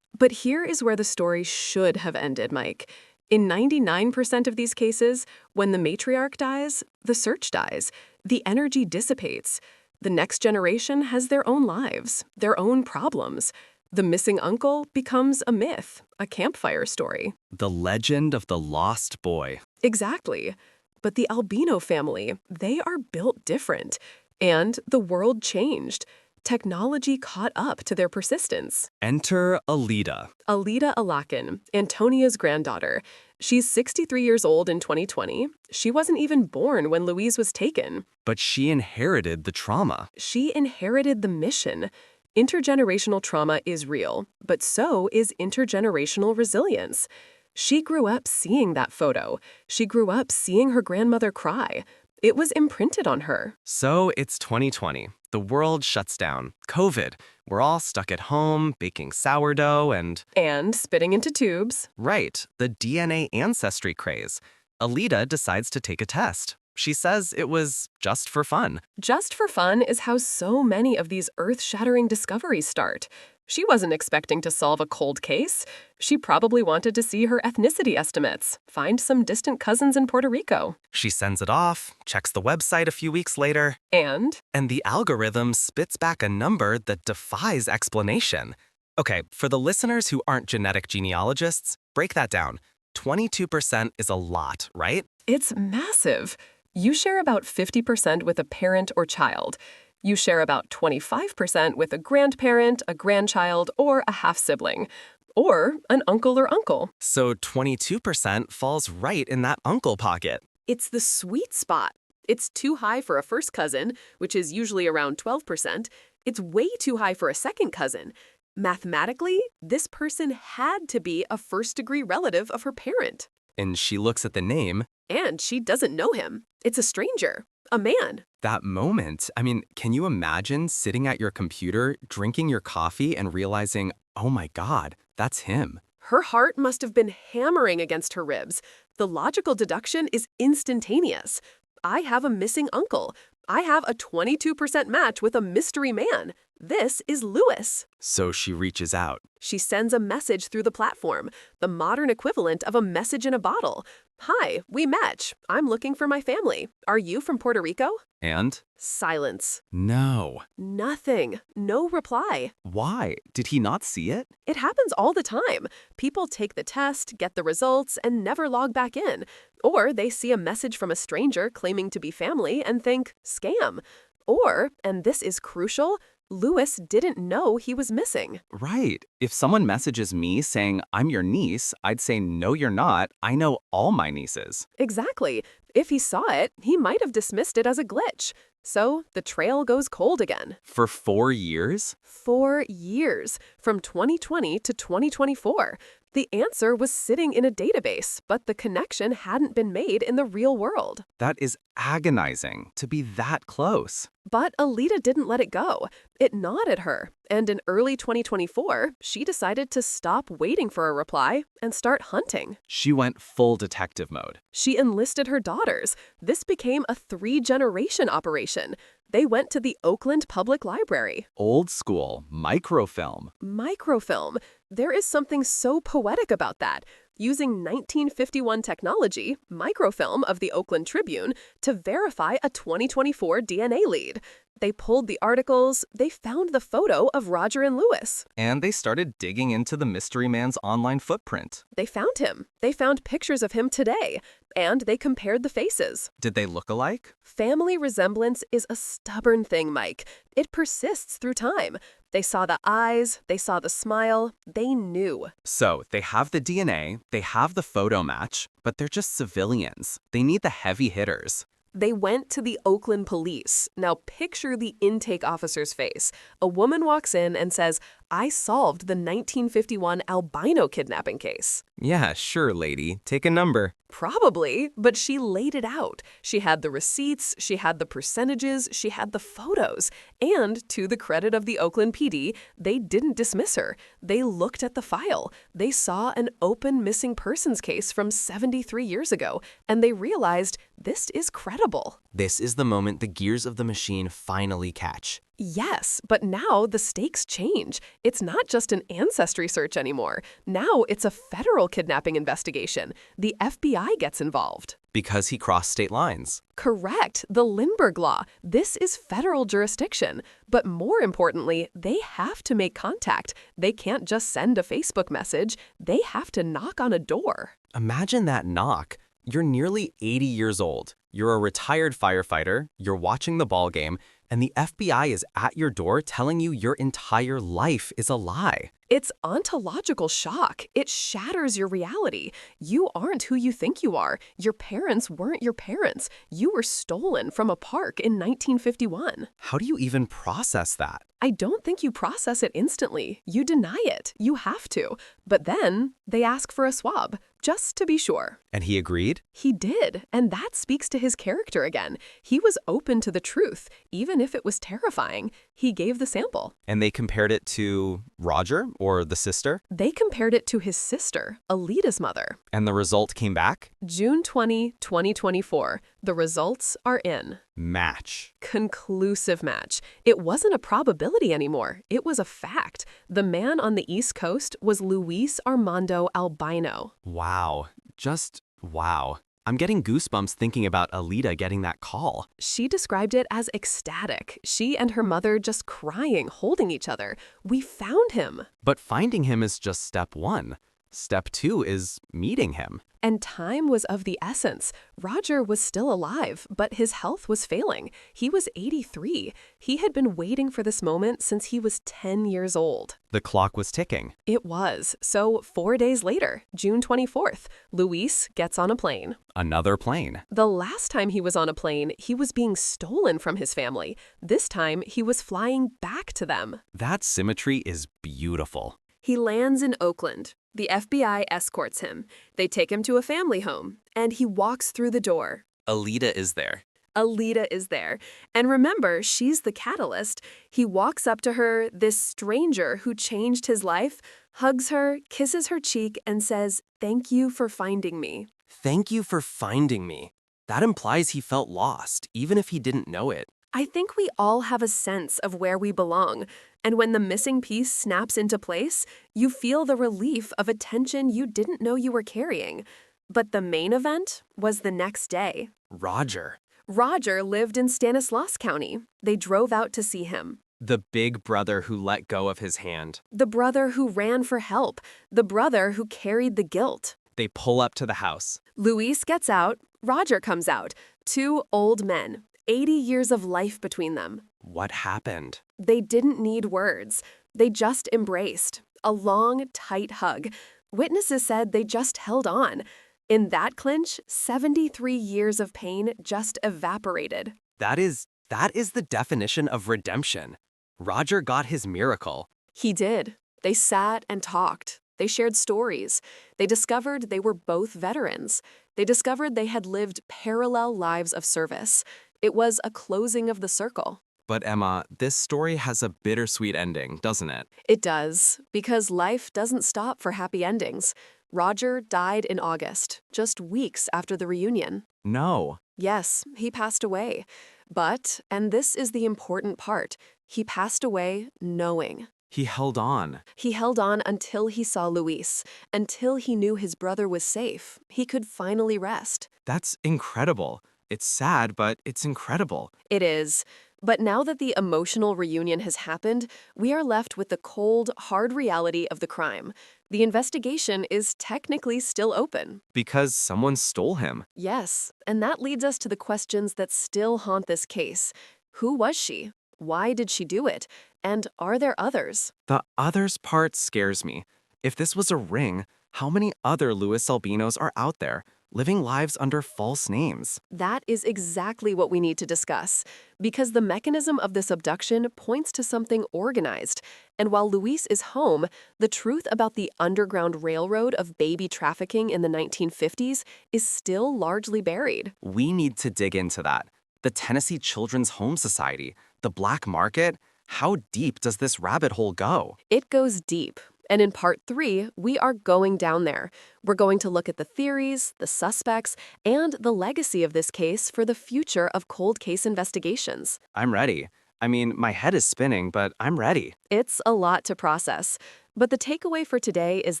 But here is where the story should have ended, Mike. In 99% of these cases, when the matriarch dies, the search dies. The energy dissipates. The next generation has their own lives, their own problems. The missing uncle becomes a myth, a campfire story. The legend of the lost boy. Exactly. But the Albino family, they are built different. And the world changed. Technology caught up to their persistence. Enter Alida. Alida Alakin, Antonia's granddaughter. She's 63 years old in 2020. She wasn't even born when Louise was taken. But she inherited the trauma. She inherited the mission. Intergenerational trauma is real, but so is intergenerational resilience. She grew up seeing that photo. She grew up seeing her grandmother cry. It was imprinted on her. So it's 2020. The world shuts down. COVID. We're all stuck at home, baking sourdough And spitting into tubes. Right, the DNA ancestry craze. Alita decides to take a test. She says it was just for fun. Just for fun is how so many of these earth-shattering discoveries start. She wasn't expecting to solve a cold case. She probably wanted to see her ethnicity estimates, find some distant cousins in Puerto Rico. She sends it off, checks the website a few weeks later, And and the algorithm spits back a number that defies explanation. Okay, for the listeners who aren't genetic genealogists, break that down. 22% is a lot, right? it's massive. You share about 50% with a parent or child. You share about 25% with a grandparent, a grandchild, or a half-sibling. Or an uncle or uncle. So 22% falls right in that uncle pocket. It's the sweet spot. It's too high for a first cousin, which is usually around 12%. It's way too high for a second cousin. Mathematically, this person had to be a first-degree relative of her parent. And she looks at the name. And she doesn't know him. It's a stranger, a man. That moment, I mean, can you imagine sitting at your computer, drinking your coffee, and realizing, oh my God, that's him? Her heart must have been hammering against her ribs. The logical deduction is instantaneous. I have a missing uncle. I have a 22% match with a mystery man. This is Luis. So she reaches out. She sends a message through the platform, the modern equivalent of a message in a bottle. Hi, we match. I'm looking for my family. Are you from Puerto Rico? And? Silence. No. Nothing. No reply. Why? Did he not see it? It happens all the time. People take the test, get the results, and never log back in. Or they see a message from a stranger claiming to be family and think, scam. Or, and this is crucial, Luis didn't know he was missing. Right. If someone messages me saying, I'm your niece, I'd say, no, you're not. I know all my nieces. Exactly. If he saw it, he might have dismissed it as a glitch. So the trail goes cold again. For 4 years? 4 years, from 2020 to 2024. The answer was sitting in a database, but the connection hadn't been made in the real world. That is agonizing to be that close. But Alita didn't let it go. It gnawed at her, and in early 2024, she decided to stop waiting for a reply and start hunting. She went full detective mode. She enlisted her daughters. This became a 3-generation operation. They went to the Oakland Public Library. Old school, microfilm. Microfilm. There is something so poetic about that. Using 1951 technology, microfilm of the Oakland Tribune, to verify a 2024 DNA lead. They pulled the articles, they found the photo of Roger and Luis. And they started digging into the mystery man's online footprint. They found him. They found pictures of him today. And they compared the faces. Did they look alike? Family resemblance is a stubborn thing, Mike. It persists through time. They saw the eyes, they saw the smile, they knew. So they have the DNA, they have the photo match, but they're just civilians. They need the heavy hitters. They went to the Oakland police. Now picture the intake officer's face. A woman walks in and says, I solved the 1951 albino kidnapping case. Yeah, sure, lady. Take a number. Probably, but she laid it out. She had the receipts, she had the percentages, she had the photos. And to the credit of the Oakland PD, they didn't dismiss her. They looked at the file. They saw an open missing persons case from 73 years ago, and they realized this is credible. This is the moment the gears of the machine finally catch. Yes, but now the stakes change. It's not just an ancestry search anymore. Now it's a federal kidnapping investigation. The FBI gets involved. Because he crossed state lines. Correct, the Lindbergh Law. This is federal jurisdiction. But more importantly, they have to make contact. They can't just send a Facebook message. They have to knock on a door. Imagine that knock. You're nearly 80 years old. You're a retired firefighter. You're watching the ball game. And the FBI is at your door telling you your entire life is a lie. It's ontological shock. It shatters your reality. You aren't who you think you are. Your parents weren't your parents. You were stolen from a park in 1951. How do you even process that? I don't think you process it instantly. You deny it. You have to. But then they ask for a swab. just to be sure. And he agreed? He did, and that speaks to his character again. He was open to the truth, even if it was terrifying. He gave the sample. And they compared it to Roger, or the sister? They compared it to his sister, Alita's mother. And the result came back? June 20, 2024. The results are in. Match. Conclusive match. It wasn't a probability anymore. It was a fact. The man on the East Coast was Luis Armando Albino. Wow. Just wow. I'm getting goosebumps thinking about Alita getting that call. She described it as ecstatic. She and her mother just crying, holding each other. We found him. But finding him is just step one. Step two is meeting him. And time was of the essence. Roger was still alive, but his health was failing. He was 83. He had been waiting for this moment since he was 10 years old. The clock was ticking. It was. So 4 days later, June 24th, Luis gets on a plane. Another plane. The last time he was on a plane, he was being stolen from his family. This time, he was flying back to them. That symmetry is beautiful. He lands in Oakland. The FBI escorts him. They take him to a family home, and he walks through the door. Alita is there. Alita is there. And remember, she's the catalyst. He walks up to her, this stranger who changed his life, hugs her, kisses her cheek, and says, "Thank you for finding me." Thank you for finding me. That implies he felt lost, even if he didn't know it. I think we all have a sense of where we belong, and when the missing piece snaps into place, you feel the relief of a tension you didn't know you were carrying. But the main event was the next day. Roger. Roger lived in Stanislaus County. They drove out to see him. The big brother who let go of his hand. The brother who ran for help. The brother who carried the guilt. They pull up to the house. Luis gets out. Roger comes out. Two old men. 80 years of life between them. What happened? They didn't need words. They just embraced. A long, tight hug. Witnesses said they just held on. In that clinch, 73 years of pain just evaporated. That is the definition of redemption. Roger got his miracle. He did. They sat and talked. They shared stories. They discovered they were both veterans. They discovered they had lived parallel lives of service. It was a closing of the circle. But Emma, this story has a bittersweet ending, doesn't it? It does, because life doesn't stop for happy endings. Roger died in August, just weeks after the reunion. No. Yes, he passed away. But, and this is the important part, he passed away knowing. He held on. He held on until he saw Luis, until he knew his brother was safe. He could finally rest. That's incredible. It's sad, but it's incredible. It is. But now that the emotional reunion has happened, we are left with the cold, hard reality of the crime. The investigation is technically still open. Because someone stole him. Yes, and that leads us to the questions that still haunt this case. Who was she? Why did she do it? And are there others? The others part scares me. If this was a ring, how many other Luis Albinos are out there, living lives under false names? That is exactly what we need to discuss, because the mechanism of this abduction points to something organized. And while Luis is home, the truth about the Underground Railroad of baby trafficking in the 1950s is still largely buried. We need to dig into that. The Tennessee Children's Home Society, the black market. How deep does this rabbit hole go? It goes deep. And in part 3, we are going down there. We're going to look at the theories, the suspects, and the legacy of this case for the future of cold case investigations. I'm ready. I mean, my head is spinning, but I'm ready. It's a lot to process. But the takeaway for today is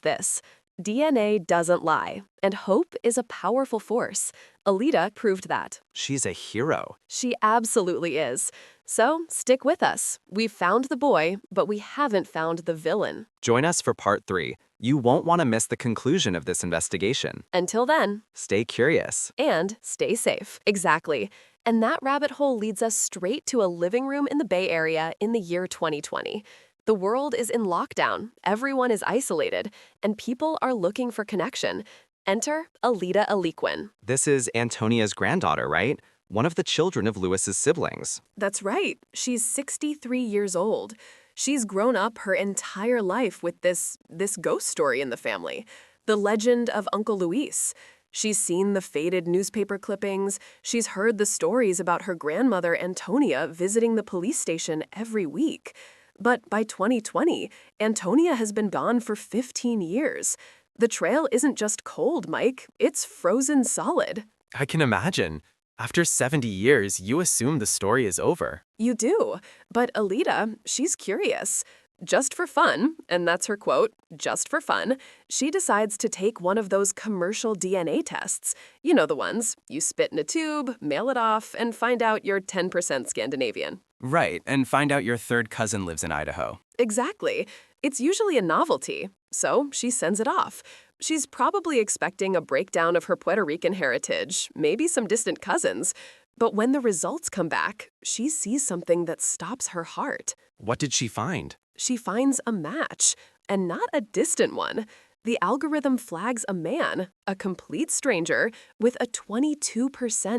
this. DNA doesn't lie, and hope is a powerful force. Alita proved that. She's a hero. She absolutely is. So stick with us. We've found the boy, but we haven't found the villain. Join us for part 3. You won't want to miss the conclusion of this investigation. Until then, stay curious. And stay safe. Exactly. And that rabbit hole leads us straight to a living room in the Bay Area in the year 2020. The world is in lockdown, everyone is isolated, and people are looking for connection. Enter Alita Aliquin. This is Antonia's granddaughter, right? One of the children of Luis's siblings. That's right. She's 63 years old. She's grown up her entire life with this ghost story in the family. the legend of Uncle Luis. She's seen the faded newspaper clippings. She's heard the stories about her grandmother Antonia visiting the police station every week. But by 2020, Antonia has been gone for 15 years. The trail isn't just cold, Mike. It's frozen solid. I can imagine. After 70 years, you assume the story is over. You do. But Alita, she's curious. Just for fun, and that's her quote, just for fun, she decides to take one of those commercial DNA tests. You know the ones. You spit in a tube, mail it off, and find out you're 10% Scandinavian. Right, and find out your third cousin lives in Idaho. Exactly. It's usually a novelty, so she sends it off. She's probably expecting a breakdown of her Puerto Rican heritage, maybe some distant cousins. But when the results come back, she sees something that stops her heart. What did she find? She finds a match, and not a distant one. The algorithm flags a man, a complete stranger, with a 22%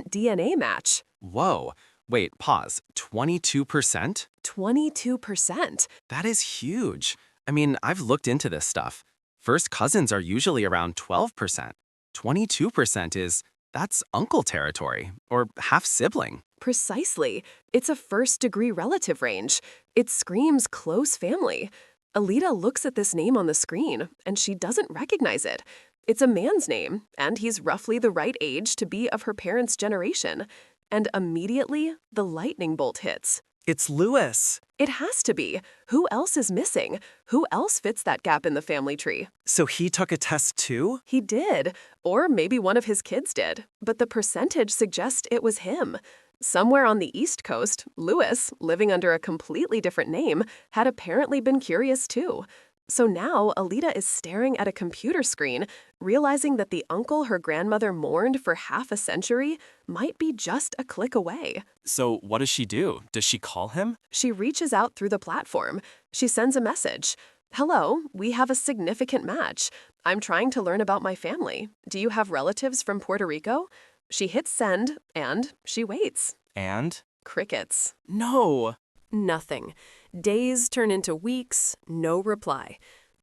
DNA match. Whoa. Wait, pause. 22%? 22%. That is huge. I mean, I've looked into this stuff. First cousins are usually around 12%. 22% that's uncle territory, or half-sibling. Precisely. It's a first-degree relative range. It screams close family. Alita looks at this name on the screen, and she doesn't recognize it. It's a man's name, and he's roughly the right age to be of her parents' generation. And immediately, the lightning bolt hits. It's Louis. It has to be. Who else is missing? Who else fits that gap in the family tree? So he took a test too? He did. Or maybe one of his kids did. But the percentage suggests it was him. Somewhere on the East Coast, Louis, living under a completely different name, had apparently been curious too. So now Alita is staring at a computer screen, realizing that the uncle her grandmother mourned for half a century might be just a click away. So what does she do? Does she call him? She reaches out through the platform. She sends a message. Hello, we have a significant match. I'm trying to learn about my family. Do you have relatives from Puerto Rico? She hits send, and she waits. And? Crickets. No. Nothing. Days turn into weeks, no reply.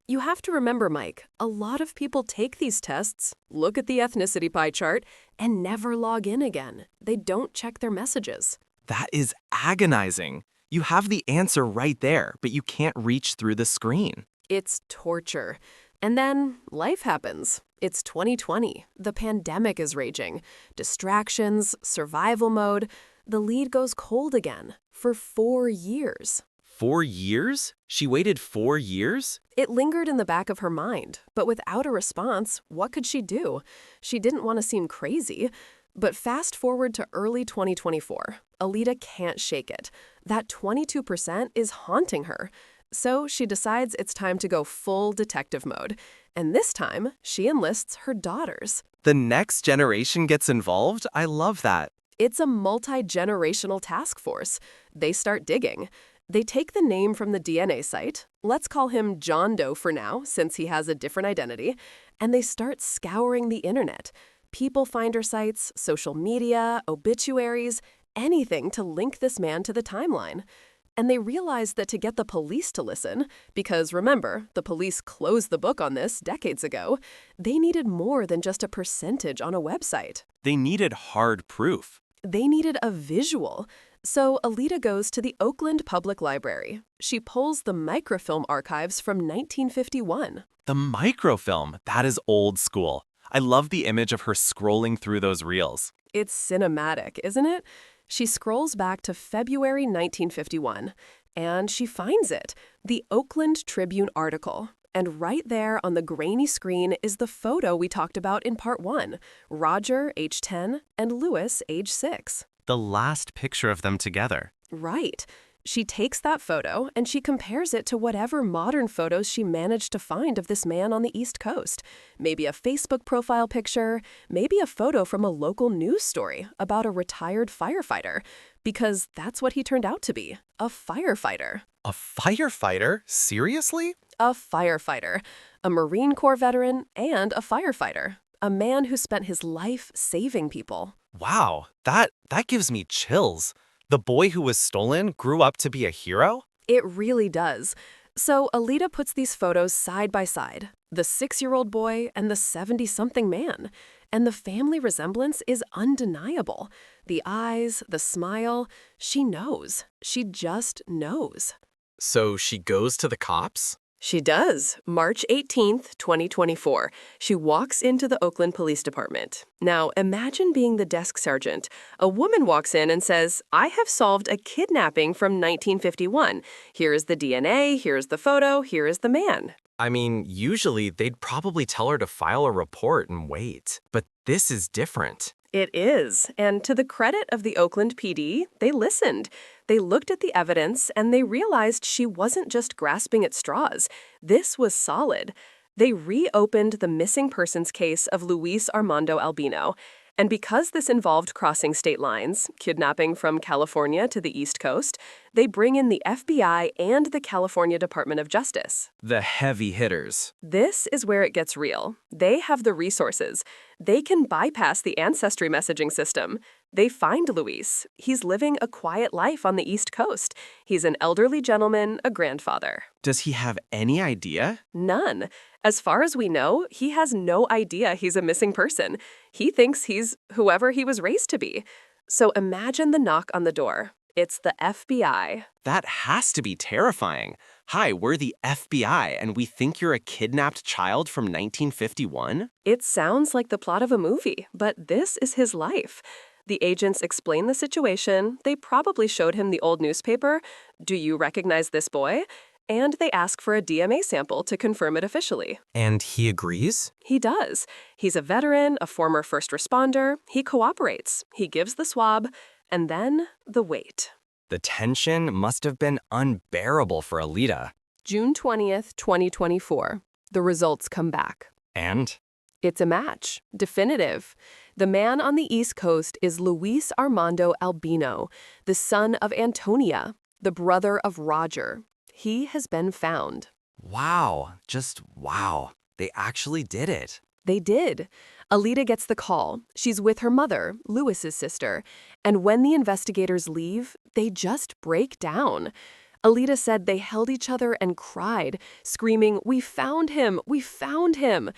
You have to remember, Mike, a lot of people take these tests, look at the ethnicity pie chart, and never log in again. They don't check their messages. That is agonizing. You have the answer right there, but you can't reach through the screen. It's torture. And then life happens. It's 2020. The pandemic is raging. Distractions, survival mode. The lead goes cold again for 4 years. 4 years? She waited 4 years? It lingered in the back of her mind, but without a response, what could she do? She didn't want to seem crazy. But fast forward to early 2024. Alita can't shake it. That 22% is haunting her. So she decides it's time to go full detective mode. And this time, she enlists her daughters. The next generation gets involved? I love that. It's a multi-generational task force. They start digging. They take the name from the DNA site, let's call him John Doe for now, since he has a different identity, and they start scouring the internet. People finder sites, social media, obituaries, anything to link this man to the timeline. And they realize that to get the police to listen, because remember, the police closed the book on this decades ago, they needed more than just a percentage on a website. They needed hard proof. They needed a visual. So Alita goes to the Oakland Public Library. She pulls the microfilm archives from 1951. The microfilm, that is old school. I love the image of her scrolling through those reels. It's cinematic, isn't it? She scrolls back to February 1951, and she finds it, the Oakland Tribune article. And right there on the grainy screen is the photo we talked about in part 1, Roger, age 10, and Louis, age 6. The last picture of them together. Right. She takes that photo and she compares it to whatever modern photos she managed to find of this man on the East Coast. Maybe a Facebook profile picture, maybe a photo from a local news story about a retired firefighter, because that's what he turned out to be, a firefighter. A firefighter? Seriously? A firefighter, a Marine Corps veteran and a firefighter, a man who spent his life saving people. Wow, that gives me chills. The boy who was stolen grew up to be a hero? It really does. So Alita puts these photos side by side. the 6-year-old boy and the 70-something man. And the family resemblance is undeniable. The eyes, the smile, she knows. She just knows. So she goes to the cops? She does. March 18th, 2024. She walks into the Oakland Police Department. Now, imagine being the desk sergeant. A woman walks in and says, "I have solved a kidnapping from 1951. Here is the DNA, here's the photo, here is the man." I mean, usually they'd probably tell her to file a report and wait. But this is different. It is. And to the credit of the Oakland PD, they listened. They looked at the evidence and they realized she wasn't just grasping at straws. This was solid. They reopened the missing persons case of Luis Armando Albino. And because this involved crossing state lines, kidnapping from California to the East Coast, they bring in the FBI and the California Department of Justice. The heavy hitters. This is where it gets real. They have the resources. They can bypass the ancestry messaging system. They find Luis. He's living a quiet life on the East Coast. He's an elderly gentleman, a grandfather. Does he have any idea? None. As far as we know, he has no idea he's a missing person. He thinks he's whoever he was raised to be. So imagine the knock on the door. It's the FBI. That has to be terrifying. Hi, we're the FBI, and we think you're a kidnapped child from 1951? It sounds like the plot of a movie, but this is his life. The agents explain the situation. They probably showed him the old newspaper. "Do you recognize this boy?" And they ask for a DNA sample to confirm it officially. And he agrees? He does. He's a veteran, a former first responder. He cooperates. He gives the swab. And then the wait. The tension must have been unbearable for Alita. June 20th, 2024. The results come back. And? It's a match. Definitive. The man on the East Coast is Luis Armando Albino, the son of Antonia, the brother of Roger. He has been found. Wow. Just wow. They actually did it. They did. Alita gets the call. She's with her mother, Luis's sister. And when the investigators leave, they just break down. Alita said they held each other and cried, screaming, "We found him! We found him!"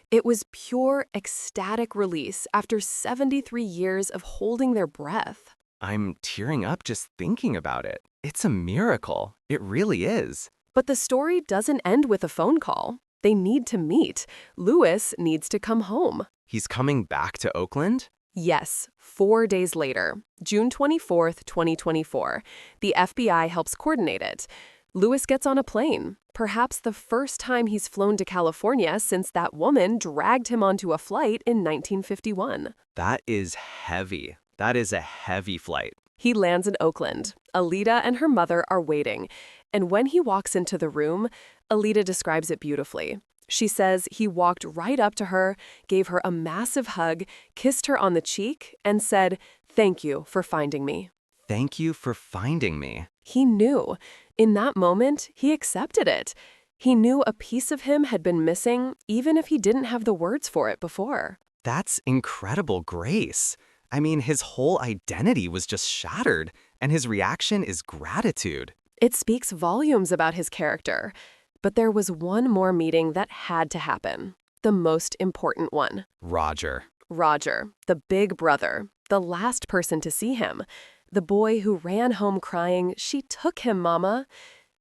It was pure ecstatic release after 73 years of holding their breath. I'm tearing up just thinking about it. It's a miracle. It really is. But the story doesn't end with a phone call. They need to meet. Luis needs to come home. He's coming back to Oakland? Yes, 4 days later, June 24th, 2024. The FBI helps coordinate it. Luis gets on a plane, perhaps the first time he's flown to California since that woman dragged him onto a flight in 1951. That is heavy. That is a heavy flight. He lands in Oakland. Alita and her mother are waiting. And when he walks into the room, Alita describes it beautifully. She says he walked right up to her, gave her a massive hug, kissed her on the cheek, and said, "Thank you for finding me." Thank you for finding me. He knew. In that moment, he accepted it. He knew a piece of him had been missing, even if he didn't have the words for it before. That's incredible grace. I mean, his whole identity was just shattered, and his reaction is gratitude. It speaks volumes about his character. But there was one more meeting that had to happen. The most important one. Roger. Roger, the big brother, the last person to see him. The boy who ran home crying, "She took him, Mama."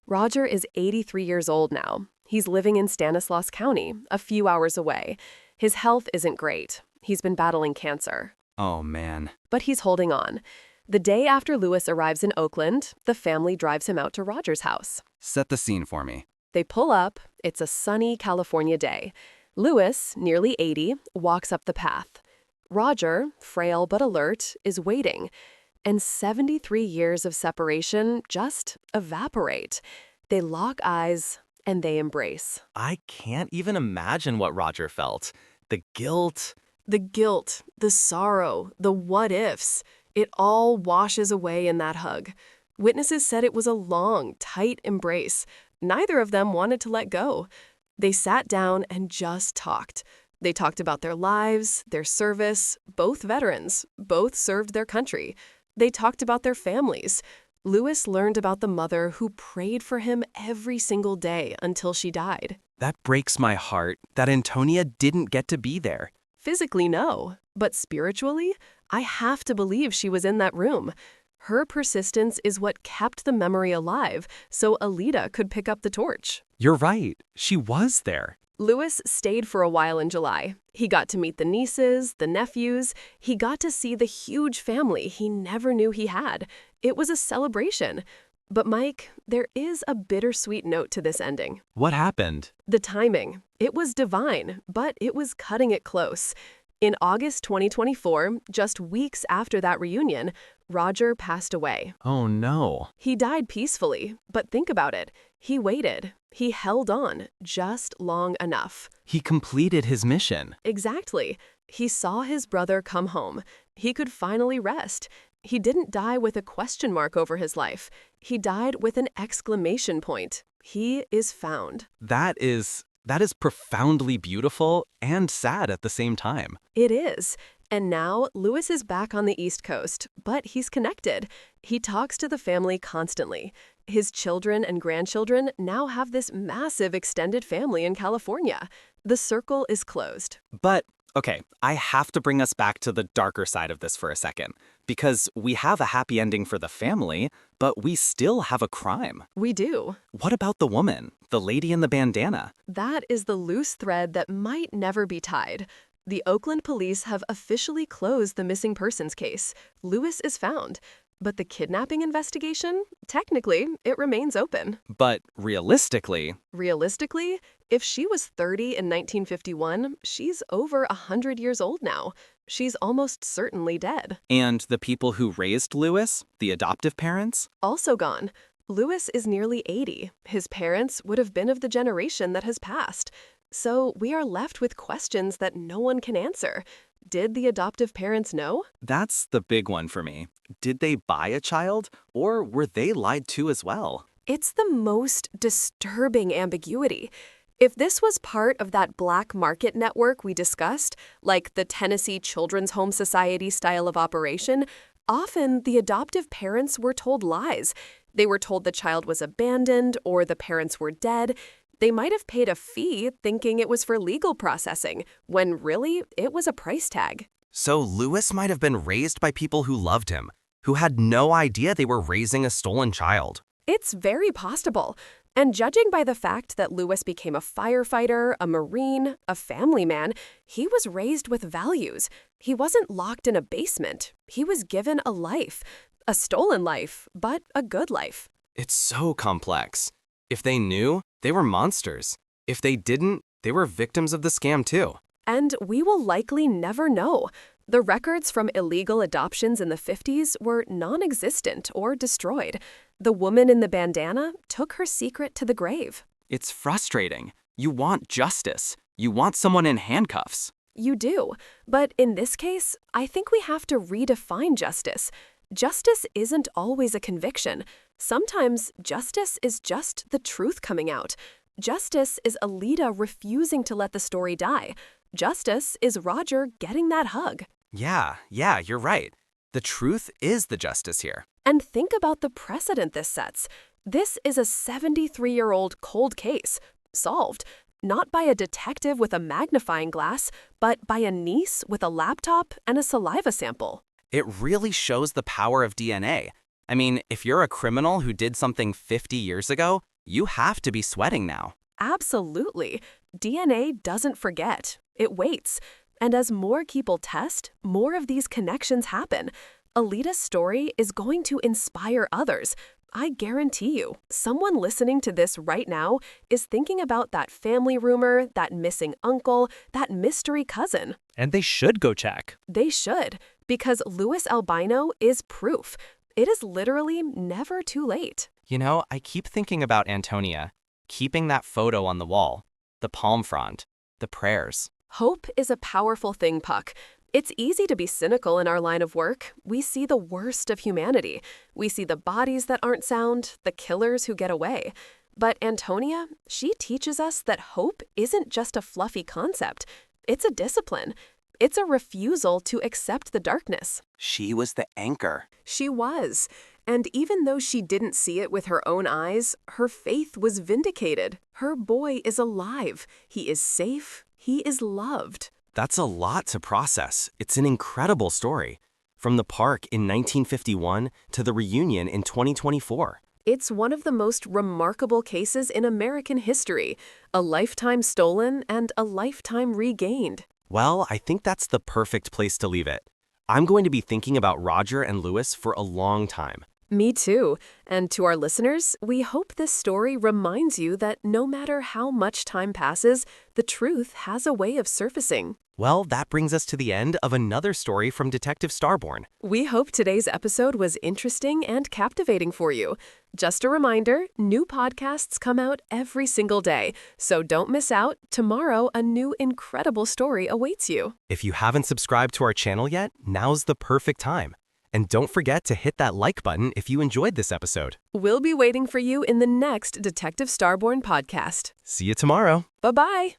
Roger is 83 years old now. He's living in Stanislaus County, a few hours away. His health isn't great. He's been battling cancer. Oh, man. But he's holding on. The day after Luis arrives in Oakland, the family drives him out to Roger's house. Set the scene for me. They pull up. It's a sunny California day. Luis, nearly 80, walks up the path. Roger, frail but alert, is waiting. And 73 years of separation just evaporate. They lock eyes and they embrace. I can't even imagine what Roger felt. The guilt. The guilt, the sorrow, the what-ifs, it all washes away in that hug. Witnesses said it was a long, tight embrace. Neither of them wanted to let go. They sat down and just talked. They talked about their lives, their service, both veterans, both served their country. They talked about their families. Luis learned about the mother who prayed for him every single day until she died. That breaks my heart that Antonia didn't get to be there. Physically, no. But spiritually, I have to believe she was in that room. Her persistence is what kept the memory alive, so Alida could pick up the torch. You're right. She was there. Luis stayed for a while in July. He got to meet the nieces, the nephews. He got to see the huge family he never knew he had. It was a celebration. But Mike, there is a bittersweet note to this ending. What happened? The timing. It was divine, but it was cutting it close. In August 2024, just weeks after that reunion, Roger passed away. Oh no. He died peacefully, but think about it. He waited. He held on just long enough. He completed his mission. Exactly. He saw his brother come home. He could finally rest. He didn't die with a question mark over his life. He died with an exclamation point. He is found. That is profoundly beautiful and sad at the same time. It is. And now, Luis is back on the East Coast, but he's connected. He talks to the family constantly. His children and grandchildren now have this massive extended family in California. The circle is closed. But, okay, I have to bring us back to the darker side of this for a second. Because we have a happy ending for the family, but we still have a crime. We do. What about the woman, the lady in the bandana? That is the loose thread that might never be tied. The Oakland police have officially closed the missing persons case. Luis is found. But the kidnapping investigation, technically, it remains open. But realistically, if she was 30 in 1951, she's over 100 years old now. She's almost certainly dead. And the people who raised Luis, the adoptive parents? Also gone. Luis is nearly 80. His parents would have been of the generation that has passed. So we are left with questions that no one can answer. Did the adoptive parents know? That's the big one for me. Did they buy a child, or were they lied to as well? It's the most disturbing ambiguity. If this was part of that black market network we discussed, like the Tennessee Children's Home Society style of operation, often the adoptive parents were told lies. They were told the child was abandoned or the parents were dead. They might have paid a fee thinking it was for legal processing, when really it was a price tag. So Luis might have been raised by people who loved him, who had no idea they were raising a stolen child. It's very possible. And judging by the fact that Luis became a firefighter, a Marine, a family man, he was raised with values. He wasn't locked in a basement. He was given a life. A stolen life, but a good life. It's so complex. If they knew, they were monsters. If they didn't, they were victims of the scam too. And we will likely never know. The records from illegal adoptions in the 50s were non-existent or destroyed. The woman in the bandana took her secret to the grave. It's frustrating. You want justice. You want someone in handcuffs. You do. But in this case, I think we have to redefine justice. Justice isn't always a conviction. Sometimes justice is just the truth coming out. Justice is Alida refusing to let the story die. Justice is Roger getting that hug. Yeah, you're right. The truth is the justice here. And think about the precedent this sets. This is a 73-year-old cold case, solved, not by a detective with a magnifying glass, but by a niece with a laptop and a saliva sample. It really shows the power of DNA. I mean, if you're a criminal who did something 50 years ago, you have to be sweating now. Absolutely. DNA doesn't forget. It waits. And as more people test, more of these connections happen. Alida's story is going to inspire others. I guarantee you, someone listening to this right now is thinking about that family rumor, that missing uncle, that mystery cousin. And they should go check. They should, because Luis Albino is proof. It is literally never too late. You know, I keep thinking about Antonia, keeping that photo on the wall, the palm frond, the prayers. Hope is a powerful thing, Puck. It's easy to be cynical in our line of work. We see the worst of humanity. We see the bodies that aren't sound, the killers who get away. But Antonia, she teaches us that hope isn't just a fluffy concept. It's a discipline. It's a refusal to accept the darkness. She was the anchor. She was. And even though she didn't see it with her own eyes, her faith was vindicated. Her boy is alive. He is safe. He is loved. That's a lot to process. It's an incredible story. From the park in 1951 to the reunion in 2024. It's one of the most remarkable cases in American history. A lifetime stolen and a lifetime regained. Well, I think that's the perfect place to leave it. I'm going to be thinking about Roger and Luis for a long time. Me too. And to our listeners, we hope this story reminds you that no matter how much time passes, the truth has a way of surfacing. Well, that brings us to the end of another story from Detective Starborn. We hope today's episode was interesting and captivating for you. Just a reminder, new podcasts come out every single day, so don't miss out. Tomorrow, a new incredible story awaits you. If you haven't subscribed to our channel yet, now's the perfect time. And don't forget to hit that like button if you enjoyed this episode. We'll be waiting for you in the next Detective Starborn podcast. See you tomorrow. Bye-bye.